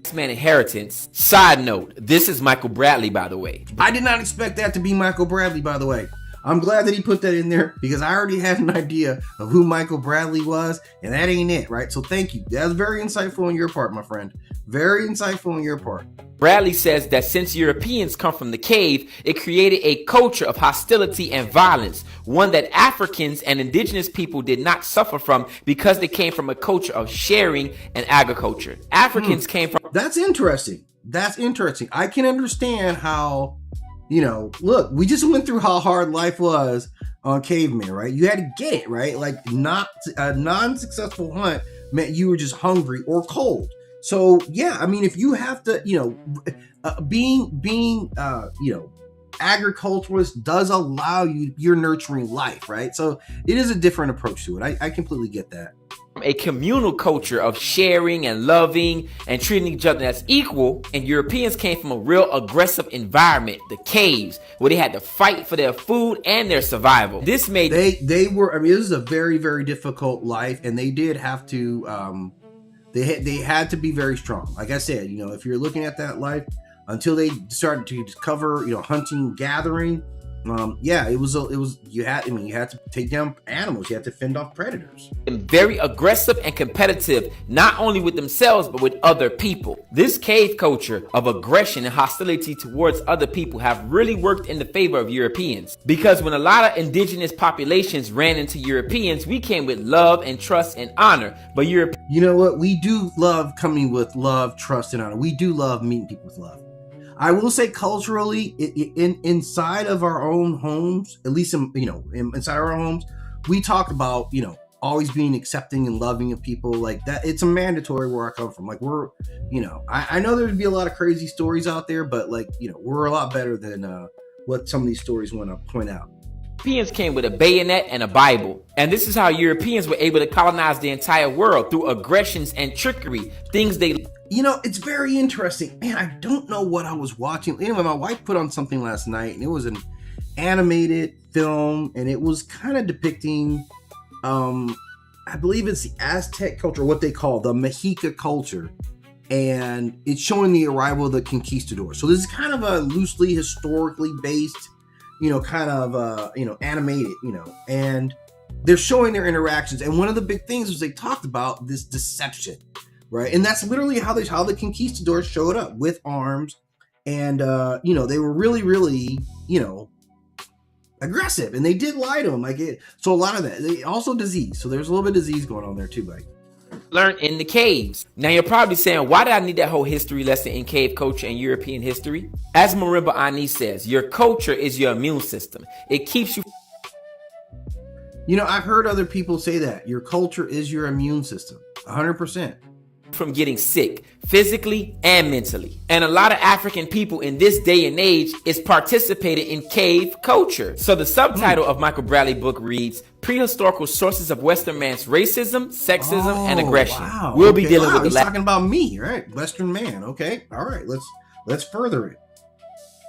Iceman Inheritance. Side note, this is Michael Bradley, by the way. I did not expect that to be Michael Bradley, by the way. I'm glad that he put that in there because I already had an idea of who Michael Bradley was, and that ain't it, right? So thank you. That was very insightful on your part, my friend. Very insightful on your part. Bradley says that since Europeans come from the cave, it created a culture of hostility and violence, one that Africans and indigenous people did not suffer from because they came from a culture of sharing and agriculture. Africans came from... That's interesting. I can understand how... look, we just went through how hard life was on Caveman, right? You had to get it, right? Like, not a non-successful hunt meant you were just hungry or cold. So, yeah, I mean, if you have to, being agriculturalist does allow you're nurturing life, right? So it is a different approach to it. I completely get that. A communal culture of sharing and loving and treating each other as equal, and Europeans came from a real aggressive environment, the caves, where they had to fight for their food and their survival. This made they were, I mean, this is a very, very difficult life, and they did have to they had to be very strong. Like I said, if you're looking at that life until they started to discover, hunting, gathering, it was you had to take down animals, you had to fend off predators. Very aggressive and competitive, not only with themselves but with other people. This cave culture of aggression and hostility towards other people have really worked in the favor of Europeans, because when a lot of indigenous populations ran into Europeans, we came with love and trust and honor. But you know what, we do love coming with love, trust, and honor. We do love meeting people with love. I will say culturally, inside of our own homes, at least inside our own homes, we talk about always being accepting and loving of people like that. It's a mandatory where I come from. Like we're, I know there'd be a lot of crazy stories out there, but we're a lot better than what some of these stories want to point out. Europeans came with a bayonet and a Bible. And this is how Europeans were able to colonize the entire world, through aggressions and trickery, things they... It's very interesting. Man, I don't know what I was watching. Anyway, my wife put on something last night, and it was an animated film, and it was kind of depicting, I believe it's the Aztec culture, what they call the Mexica culture. And it's showing the arrival of the conquistadors. So this is kind of a loosely historically based, animated, and they're showing their interactions. And one of the big things was they talked about this deception, right? And that's literally how the conquistadors showed up with arms, and they were really, really, aggressive, and they did lie to them. So a lot of that, also disease. So there's a little bit of disease going on there too, buddy. Learn in the caves. Now you're probably saying, why did I need that whole history lesson in cave culture and European history? As Marimba Ani says, your culture is your immune system. It keeps you... I've heard other people say that. Your culture is your immune system. 100%. from getting sick, physically and mentally. And a lot of African people in this day and age is participating in cave culture. So the subtitle of Michael Bradley's book reads, Prehistorical Sources of Western Man's Racism, Sexism, and Aggression. Wow. We'll be dealing with the He's talking about me, right? Western man. Okay. All right. Let's further it.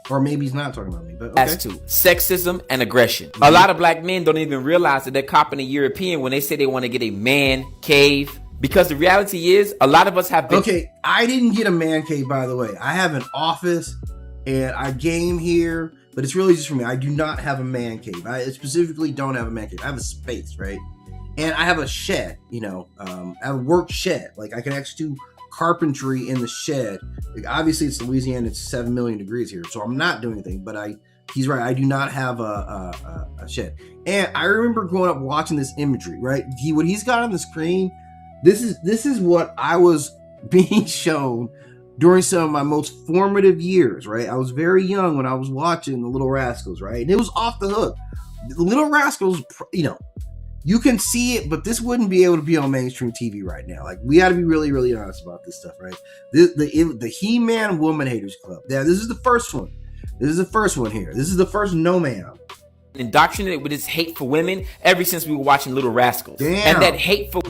Or maybe he's not talking about me, but okay. As to sexism and aggression. A lot of black men don't even realize that they're copying a European when they say they want to get a man cave. Because the reality is, a lot of us have been... Okay, I didn't get a man cave, by the way. I have an office, and I game here, but it's really just for me. I do not have a man cave. I specifically don't have a man cave. I have a space, right? And I have a shed, I have a work shed. Like, I can actually do carpentry in the shed. Like, obviously, it's Louisiana. It's 7 million degrees here, so I'm not doing anything. But he's right. I do not have a shed. And I remember growing up watching this imagery, right? What he's got on the screen... This is what I was being shown during some of my most formative years, right? I was very young when I was watching The Little Rascals, right? And it was off the hook. The Little Rascals, you can see it, but this wouldn't be able to be on mainstream TV right now. Like, we got to be really, really honest about this stuff, right? The He-Man Woman Haters Club. Yeah, this is the first one. This is the first one here. This is the first No Man. Indoctrinated with this hate for women ever since we were watching Little Rascals. Damn. And that hateful...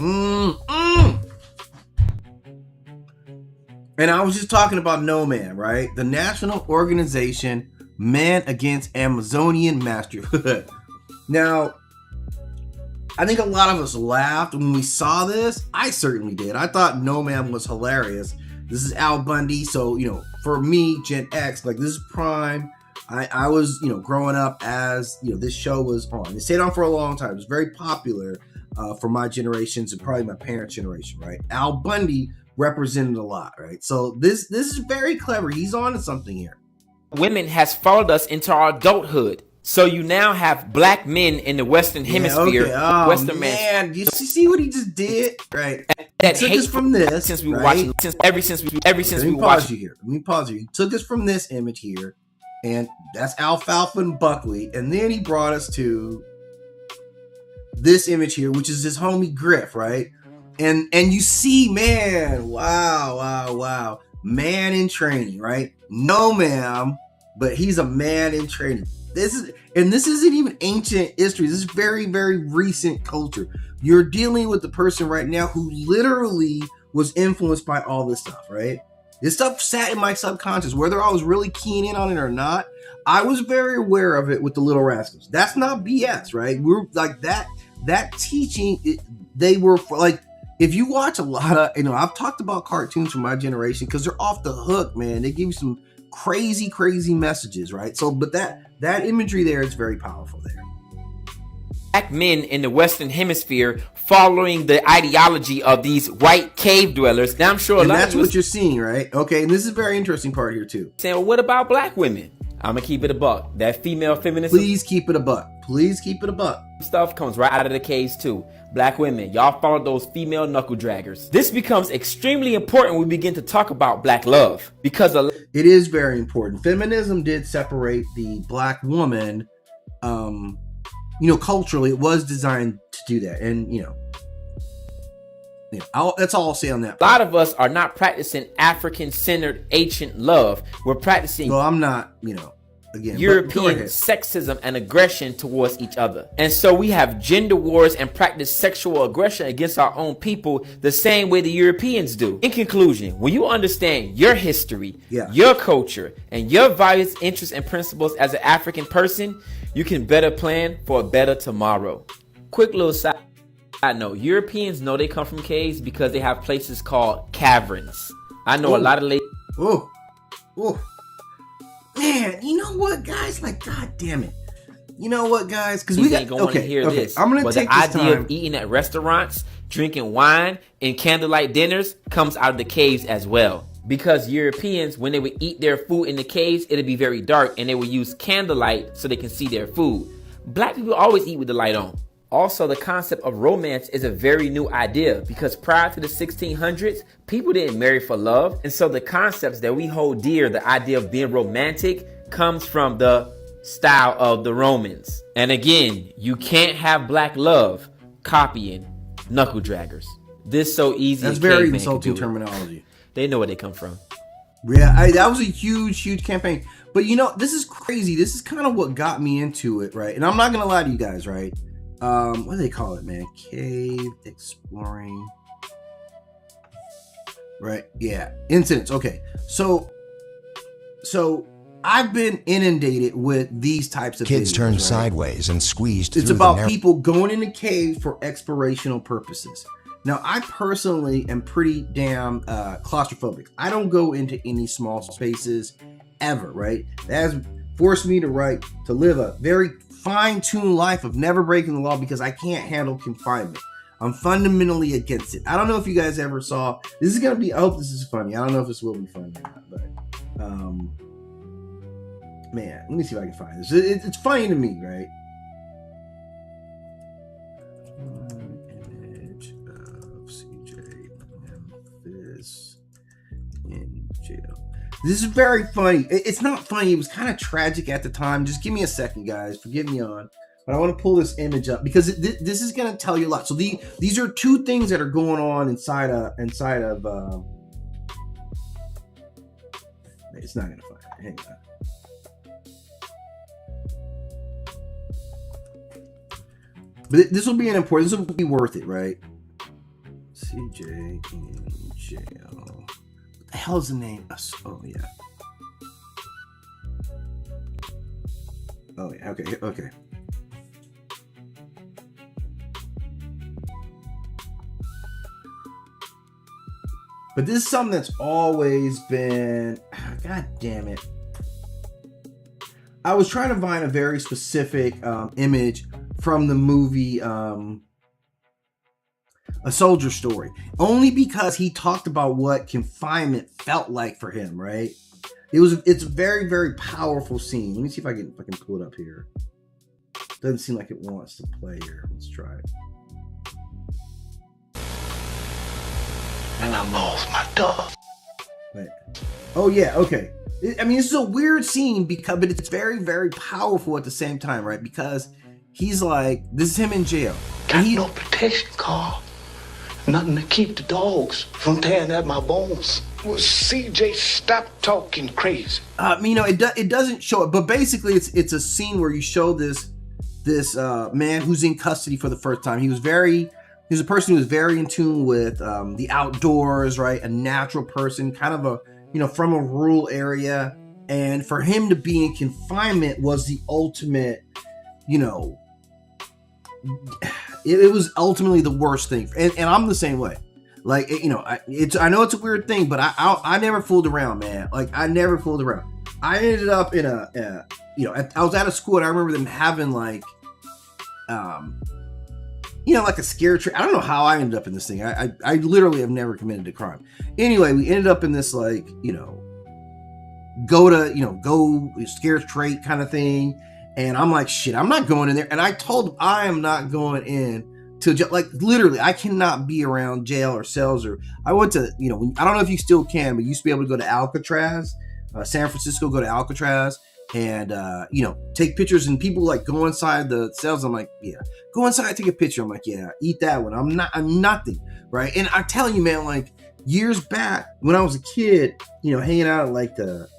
And I was just talking about No Man, right? The National Organization Men Against Amazonian Masterhood. Now, I think a lot of us laughed when we saw this. I certainly did. I thought No Man was hilarious. This is Al Bundy. So, for me, Gen X, like, this is prime. I was, growing up as, this show was on. It stayed on for a long time. It was very popular for my generations and probably my parents' generation, right? Al Bundy represented a lot, right? So this is very clever. He's on to something here. Women has followed us into our adulthood. So you now have black men in the Western Hemisphere. Okay. Oh, Western man. Do you see what he just did? Right. That took us from this. Since we right? watching, since we Let me pause you. He took us from this image here. And that's Alfalfa and Buckwheat. And then he brought us to this image here, which is his homie Griff, right? And you see, man, wow. Man in training, right? No, ma'am, but he's a man in training. This isn't even ancient history. This is very, very recent culture. You're dealing with the person right now who literally was influenced by all this stuff, right? This stuff sat in my subconscious, whether I was really keying in on it or not. I was very aware of it with the Little Rascals. That's not BS, right? We're like that teaching. They were like, if you watch a lot of, I've talked about cartoons from my generation because they're off the hook, man. They give you some crazy, crazy messages, right? So, but that imagery there is very powerful there. Black men in the Western Hemisphere following the ideology of these white cave dwellers. Now I'm sure that's what you're seeing, right? Okay, and this is a very interesting part here too. Saying, well, what about black women? I'm gonna keep it a buck. That female feminism. Please keep it a buck. Stuff comes right out of the caves too. Black women, y'all follow those female knuckle draggers. This becomes extremely important when we begin to talk about black love because it is very important. Feminism did separate the black woman. Culturally, it was designed to do that, and that's all I'll say on that. A lot of us are not practicing African-centered ancient love. We're practicing. Well, I'm not, again, European sexism and aggression towards each other. And so we have gender wars and practice sexual aggression against our own people the same way the Europeans do. In conclusion, when you understand your history, your culture, and your values, interests, and principles as an African person, you can better plan for a better tomorrow. Quick little side note, Europeans know they come from caves because they have places called caverns. I know a lot of ladies. Man, you know what, guys? Like, god damn it. You know what, guys? Because we ain't gonna hear this. I'm gonna take this the idea of eating at restaurants, drinking wine, and candlelight dinners comes out of the caves as well. Because Europeans, when they would eat their food in the caves, it'd be very dark, and they would use candlelight so they can see their food. Black people always eat with the light on. Also, the concept of romance is a very new idea because prior to the 1600s, people didn't marry for love. And so the concepts that we hold dear, the idea of being romantic, comes from the style of the Romans. And again, you can't have black love copying knuckle draggers. This so easy. That's very insulting terminology. They know where they come from. Yeah, that was a huge campaign. But you know, this is crazy. This is kind of what got me into it, right? And I'm not gonna lie to you guys, right? What do they call it, man? Cave exploring. Right? Yeah. Incidents. Okay. So I've been inundated with these types of kids videos, turned right? sideways and squeezed It's through about people going into caves for explorational purposes. Now, I personally am pretty damn claustrophobic. I don't go into any small spaces ever, right? That has forced me to live a very fine-tuned life of never breaking the law because I can't handle confinement. I'm fundamentally against it. I don't know if you guys ever saw, this is going to be, I hope this is funny. I don't know if this will be funny or not, but, man, let me see if I can find this. It's funny to me, right? Image of CJ Memphis in jail. This is very funny. It's not funny. It was kind of tragic at the time. Just give me a second, guys. Forgive me on. But I want to pull this image up because this is going to tell you a lot. So these are two things that are going on inside of. It's not going to find it. Hang on. But this will be this will be worth it, right? CJ in jail. What the hell is the name? Oh, yeah. Oh, yeah. Okay. But this is something that's always been, God damn it. I was trying to find a very specific image from the movie A Soldier Story, only because he talked about what confinement felt like for him, right? It's a very, very powerful scene. Let me see if I can pull it up here. Doesn't seem like it wants to play here. Let's try it. And I lost my dog. Wait. Oh yeah, okay. I mean, this is a weird scene but it's very, very powerful at the same time, right? Because he's like, this is him in jail. Got no protection, Carl. Nothing to keep the dogs from tearing at my bones. Well, CJ, stop talking crazy. You know, it doesn't show it, but basically it's a scene where you show this man who's in custody for the first time. He was a person who was very in tune with the outdoors, right? A natural person, kind of from a rural area. And for him to be in confinement was the ultimate, it was ultimately the worst thing. And I'm the same way. Like, I know it's a weird thing, but I never fooled around, man. Like, I never fooled around. I ended up in I was at a school and I remember them having like a scare trade. I don't know how I ended up in this thing. I literally have never committed a crime. Anyway, we ended up in this go scare trade kind of thing. And I'm like, shit, I'm not going in there. And I told him I am not going in to jail. Like, literally, I cannot be around jail or cells. Or I went to, I don't know if you still can, but you used to be able to go to Alcatraz, San Francisco, go to Alcatraz. And, take pictures, and people like go inside the cells. I'm like, yeah, go inside, take a picture. I'm like, yeah, eat that one. I'm nothing. Right. And I tell you, man, like years back when I was a kid, hanging out at like the,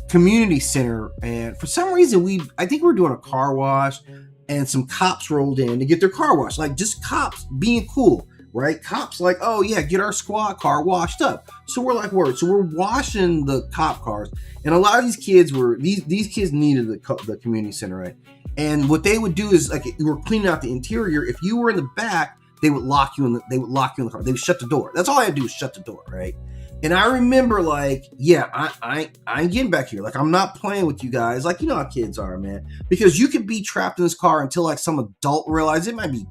community center. And for some reason, I think we were doing a car wash and some cops rolled in to get their car washed. Like just cops being cool. Right? Cops like, oh yeah, get our squad car washed up. So we're like, word. So we're washing the cop cars. And a lot of these kids these kids needed the community center, right? And what they would do is like, you were cleaning out the interior. If you were in the back, they would lock you in the car. They would shut the door. That's all I had to do is shut the door, right? And I remember like, yeah, I ain't getting back here. Like, I'm not playing with you guys. Like, you know how kids are, man. Because you could be trapped in this car until like some adult realizes it might be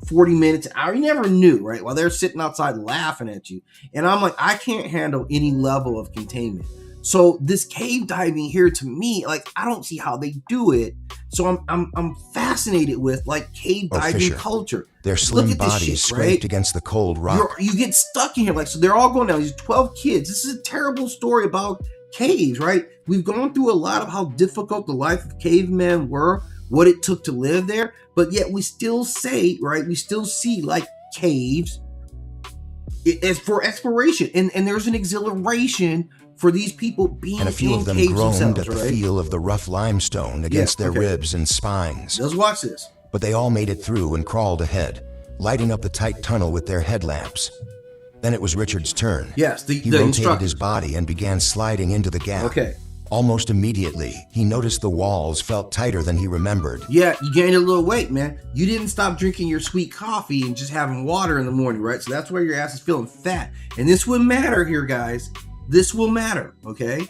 40 minutes, an hour. You never knew, right? While they're sitting outside laughing at you. And I'm like, I can't handle any level of containment. So this cave diving here, to me, like, I don't see how they do it. So I'm fascinated with like cave diving Fisher, culture. Their slim bodies shit, scraped right? against the cold rock. You get stuck in here. Like, so they're all going down. These 12 kids. This is a terrible story about caves, right? We've gone through a lot of how difficult the life of cavemen were, what it took to live there. But yet we still say, right? We still see like caves It's for exploration, and there's an exhilaration for these people being and a few in of them caves groaned themselves, at the right? feel of the rough limestone against their ribs and spines. Let's watch this. But they all made it through and crawled ahead, lighting up the tight tunnel with their headlamps. Then it was Richard's turn. Yes, he rotated his body and began sliding into the gap. Okay. Almost immediately, he noticed the walls felt tighter than he remembered. Yeah, you gained a little weight, man. You didn't stop drinking your sweet coffee and just having water in the morning, right? So that's why your ass is feeling fat. And this will matter here, guys. This will matter, okay?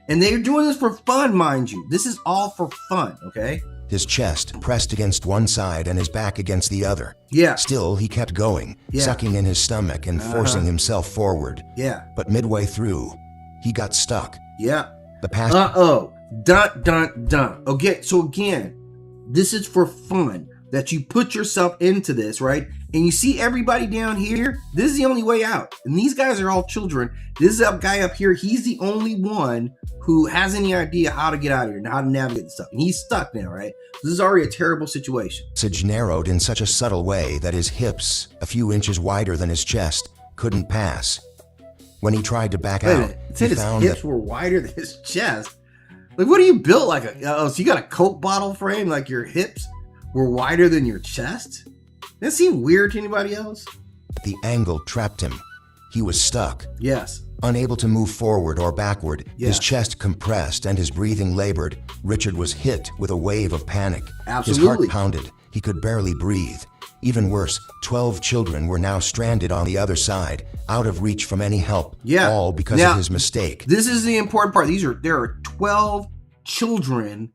And they're doing this for fun, mind you. This is all for fun, okay? His chest pressed against one side and his back against the other. Yeah. Still, he kept going, sucking in his stomach and forcing himself forward. Yeah. But midway through, he got stuck. Yeah. The past. Dun. Okay, so again, this is for fun that you put yourself into this, right? And you see everybody down here, this is the only way out. And these guys are all children. This is a guy up here, he's the only one who has any idea how to get out of here and how to navigate the stuff. And he's stuck now, right? This is already a terrible situation. Passage narrowed in such a subtle way that his hips, a few inches wider than his chest, couldn't pass. When he tried to back out, he found his hips were wider than his chest. Like, what are you built like? So you got a Coke bottle frame, like your hips were wider than your chest? That seem weird to anybody else? The angle trapped him. He was stuck. Yes. Unable to move forward or backward, his chest compressed and his breathing labored. Richard was hit with a wave of panic. Absolutely. His heart pounded. He could barely breathe. Even worse, 12 children were now stranded on the other side, out of reach from any help, all because of his mistake. This is the important part. There are 12 children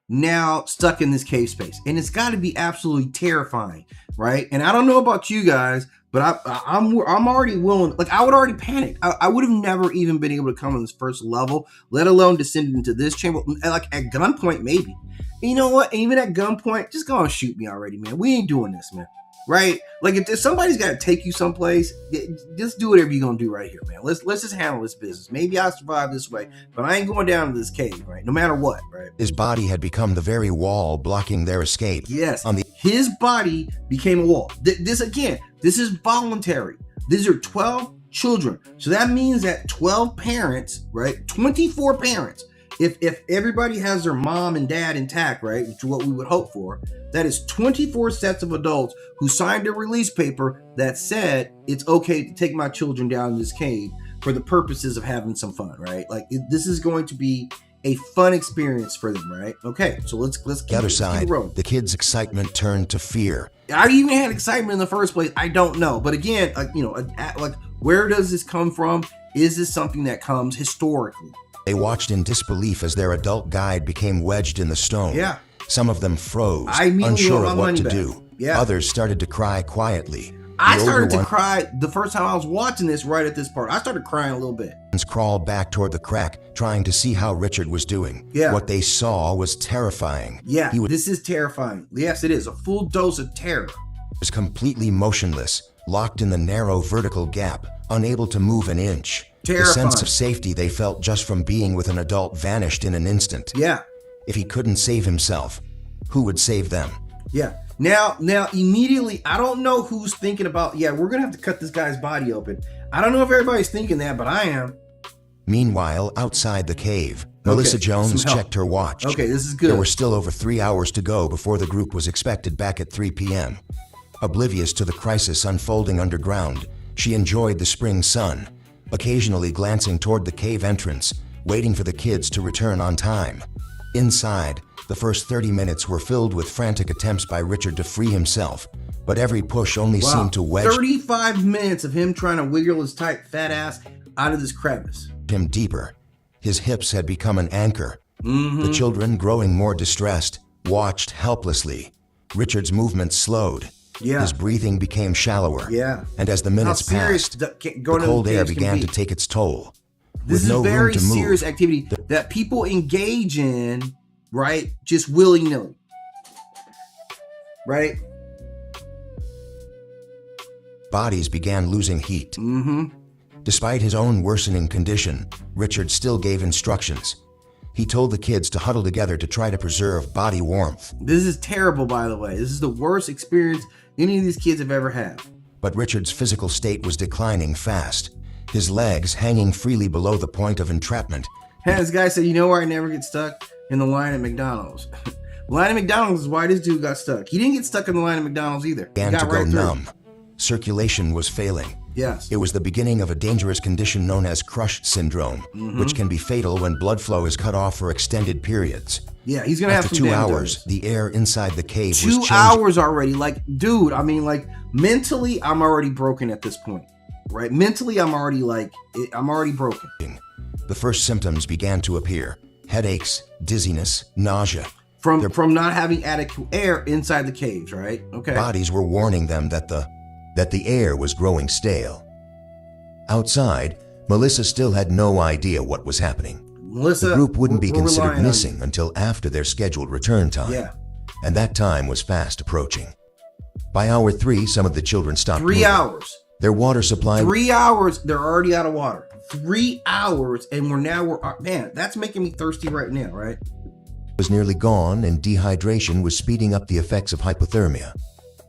now stuck in this cave space, and it's got to be absolutely terrifying, right? And I don't know about you guys, but I'm already willing. Like, I would already panic. I would have never even been able to come on this first level, let alone descend into this chamber. Like at gunpoint, maybe. And you know what? Even at gunpoint, just go and shoot me already, man. We ain't doing this, man. Right? Like, if somebody's got to take you someplace, just do whatever you're gonna do right here, man. Let's just handle this business. Maybe I'll survive this way, but I ain't going down to this cave, right? No matter what, right? His body had become the very wall blocking their escape. Yes. His body became a wall. This is voluntary. These are 12 children. So that means that 12 parents, right? 24 parents. If everybody has their mom and dad intact, right, which is what we would hope for, that is 24 sets of adults who signed a release paper that said it's okay to take my children down this cave for the purposes of having some fun, right? Like, this is going to be a fun experience for them, right? Okay, so let's keep the other side. rolling. The kids' excitement turned to fear. I even had excitement in the first place. I don't know, but again, like, where does this come from? Is this something that comes historically? They watched in disbelief as their adult guide became wedged in the stone. Yeah. Some of them froze, unsure of what to do. Yeah. Others started to cry quietly. I started to cry the first time I was watching this right at this part. I started crying a little bit. Crawled back toward the crack, trying to see how Richard was doing. Yeah. What they saw was terrifying. Yeah, this is terrifying. Yes, it is. A full dose of terror. He was completely motionless, locked in the narrow vertical gap, unable to move an inch. Terrifying. The sense of safety they felt just from being with an adult vanished in an instant. Yeah. If he couldn't save himself, who would save them? Yeah. Now, immediately, I don't know who's thinking about, we're going to have to cut this guy's body open. I don't know if everybody's thinking that, but I am. Meanwhile, outside the cave, Melissa Jones checked her watch. Okay, this is good. There were still over 3 hours to go before the group was expected back at 3 p.m. Oblivious to the crisis unfolding underground, she enjoyed the spring sun, occasionally glancing toward the cave entrance, waiting for the kids to return on time. Inside, the first 30 minutes were filled with frantic attempts by Richard to free himself, but every push only seemed to wedge 35 minutes of him trying to wiggle his tight fat ass out of this crevice. Him deeper. His hips had become an anchor. The children, growing more distressed, watched helplessly. Richard's movements slowed. Yeah. His breathing became shallower. Yeah. And as the minutes passed, the cold air began to take its toll. This is no very room to move, serious activity that people engage in, right? Just willy-nilly. Right? Bodies began losing heat. Despite his own worsening condition, Richard still gave instructions. He told the kids to huddle together to try to preserve body warmth. This is terrible, by the way. This is the worst experience any of these kids have ever had. But Richard's physical state was declining fast, his legs hanging freely below the point of entrapment. Hey, this guy said, you know where I never get stuck? In the line at McDonald's. The line at McDonald's is why this dude got stuck. He didn't get stuck in the line at McDonald's either. Began to go numb. Circulation was failing. Yes. It was the beginning of a dangerous condition known as crush syndrome, which can be fatal when blood flow is cut off for extended periods. Yeah, he's gonna have After some 2 damage. hours, the air inside the cave was 2 changing. hours already. Like, dude, I mean, like, mentally, I'm already broken at this point, right? Mentally, I'm already broken. The first symptoms began to appear: headaches, dizziness, nausea. From not having adequate air inside the caves, right? Okay. Bodies were warning them that the air was growing stale. Outside, Melissa still had no idea what was happening. Melissa, the group wouldn't be we're considered relying on missing until after their scheduled return time. Yeah. And that time was fast approaching. By hour 3, some of the children stopped 3 moving. hours. Their water supply... 3 hours, they're already out of water. 3 hours, and man, that's making me thirsty right now, right? was nearly gone, and dehydration was speeding up the effects of hypothermia.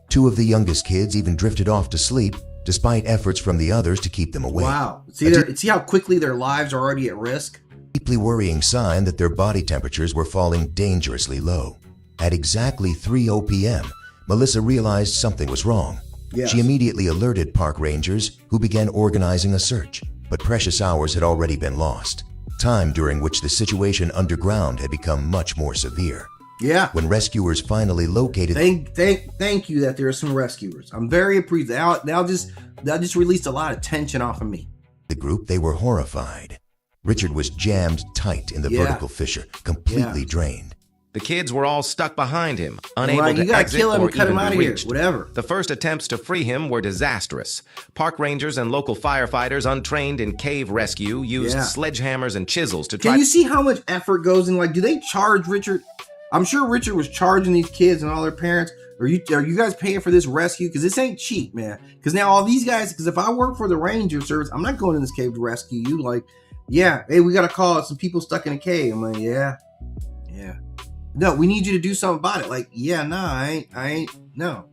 2 of the youngest kids even drifted off to sleep, despite efforts from the others to keep them awake. Wow. See how quickly their lives are already at risk? Deeply worrying sign that their body temperatures were falling dangerously low. At exactly 3:00 p.m., Melissa realized something was wrong. Yes. She immediately alerted park rangers, who began organizing a search, but precious hours had already been lost. Time during which the situation underground had become much more severe. Yeah. When rescuers finally located... Thank you that there are some rescuers. I'm very appreciative. That just released a lot of tension off of me. The group, they were horrified. Richard was jammed tight in the vertical fissure, completely drained. The kids were all stuck behind him, unable to you gotta exit kill him or and cut even him out be of here. reached. Whatever. The first attempts to free him were disastrous. Park rangers and local firefighters untrained in cave rescue used sledgehammers and chisels to try... Can you see how much effort goes in? Like, do they charge Richard? I'm sure Richard was charging these kids and all their parents. Are you guys paying for this rescue? Because this ain't cheap, man. Because now all these guys, because if I work for the ranger service, I'm not going in this cave to rescue you. Like, yeah, hey, we got to call some people stuck in a cave. I'm like, yeah. No, we need you to do something about it. Like, yeah, no, I ain't, no.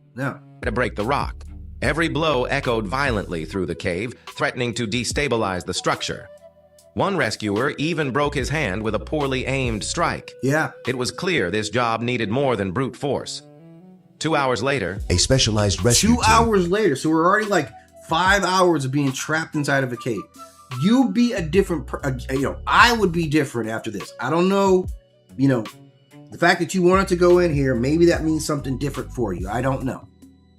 To break the rock. Every blow echoed violently through the cave, threatening to destabilize the structure. One rescuer even broke his hand with a poorly aimed strike. Yeah. It was clear this job needed more than brute force. 2 hours later, a specialized rescue 2 hours later, so we're already like 5 hours of being trapped inside of a cave. You'd be a different, I would be different after this. I don't know, the fact that you wanted to go in here, maybe that means something different for you. I don't know.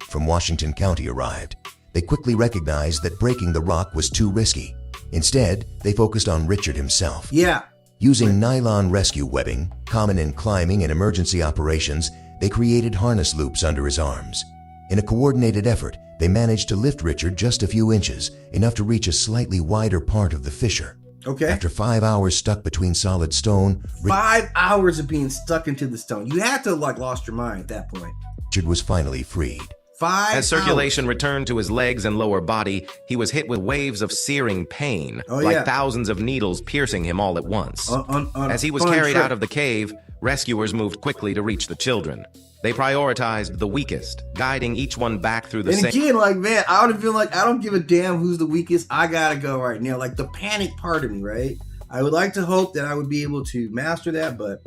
From Washington County arrived. They quickly recognized that breaking the rock was too risky. Instead, they focused on Richard himself. Yeah. Using nylon rescue webbing, common in climbing and emergency operations, they created harness loops under his arms. In a coordinated effort, they managed to lift Richard just a few inches, enough to reach a slightly wider part of the fissure. Okay. After 5 hours stuck between solid stone... 5 hours of being stuck into the stone. You had to have lost your mind at that point. Richard was finally freed. 5 As circulation returned to his legs and lower body, he was hit with waves of searing pain, thousands of needles piercing him all at once. As he was carried out of the cave, rescuers moved quickly to reach the children. They prioritized the weakest, guiding each one back through the same... And again, man, I would have been like, I don't give a damn who's the weakest. I gotta go right now. Like, the panic part of me, right? I would like to hope that I would be able to master that, but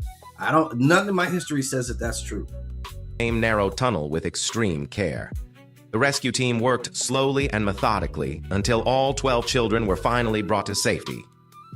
nothing in my history says that that's true. Same narrow tunnel with extreme care. The rescue team worked slowly and methodically until all 12 children were finally brought to safety.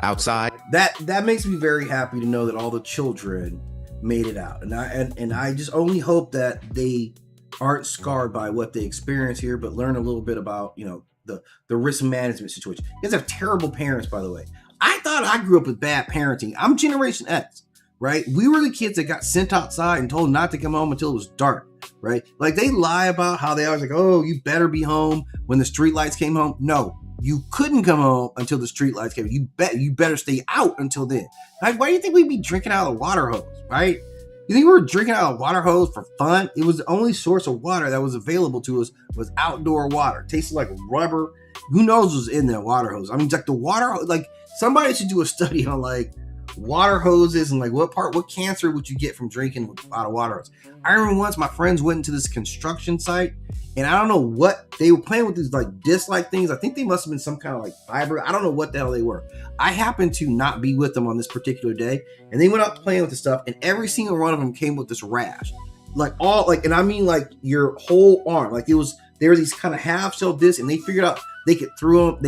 Outside... That makes me very happy to know that all the children made it out, and I just only hope that they aren't scarred by what they experience here, but learn a little bit about the risk management situation. You guys have terrible parents, by the way. I thought I grew up with bad parenting. I'm Generation X, right? We were the kids that got sent outside and told not to come home until it was dark, right? Like, they lie about how they always like, oh, you better be home when the street lights came home. No, you couldn't come home until the street lights came. You better stay out until then. Like, why do you think we'd be drinking out of a water hose, right? You think we were drinking out of a water hose for fun? It was the only source of water that was available to us was outdoor water. It tasted like rubber. Who knows what was in that water hose? I mean, like the water, like somebody should do a study on like water hoses and like what cancer would you get from drinking out of water hose. I remember once my friends went into this construction site, and I don't know what they were playing with, these like disc-like things. I think they must have been some kind of like fiber. I don't know what the hell they were. I happened to not be with them on this particular day, and they went out playing with the stuff, and every single one of them came with this rash, like all like, and I mean like your whole arm. Like there were these kind of half-shell discs, and they figured out they could throw them, and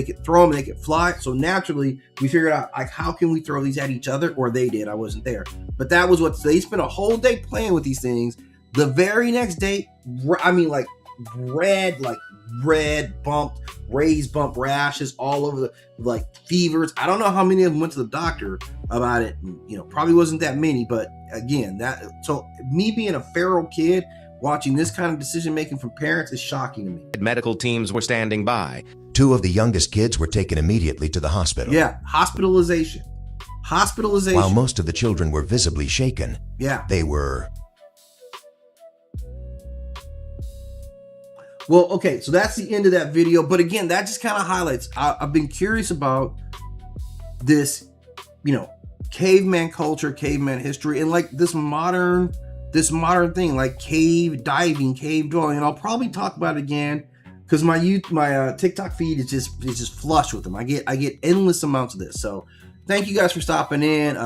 they could fly. So naturally, we figured out like how can we throw these at each other, or they did. I wasn't there, but that was what they spent a whole day playing with these things. The very next day, I mean like red bumped, raised bump rashes all over the like fevers. I don't know how many of them went to the doctor about it. You know, probably wasn't that many, but again, so me being a feral kid watching this kind of decision making from parents is shocking to me. Medical teams were standing by. 2 of the youngest kids were taken immediately to the hospital. Yeah, hospitalization. While most of the children were visibly shaken, they were... Well, okay, so that's the end of that video. But again, that just kind of highlights, I've been curious about this, you know, caveman culture, caveman history, and like this modern thing, like cave diving, cave dwelling. And I'll probably talk about it again because my TikTok feed is just flush with them. I get endless amounts of this. So thank you guys for stopping in.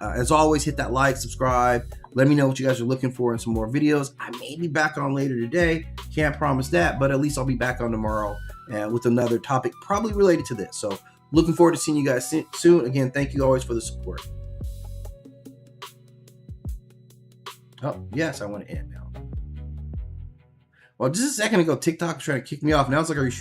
As always, hit that like, subscribe. Let me know what you guys are looking for in some more videos. I may be back on later today. Can't promise that, but at least I'll be back on tomorrow with another topic probably related to this. So looking forward to seeing you guys soon. Again, thank you always for the support. Oh, yes, I want to end now. Well, just a second ago, TikTok was trying to kick me off. Now it's like, are you sure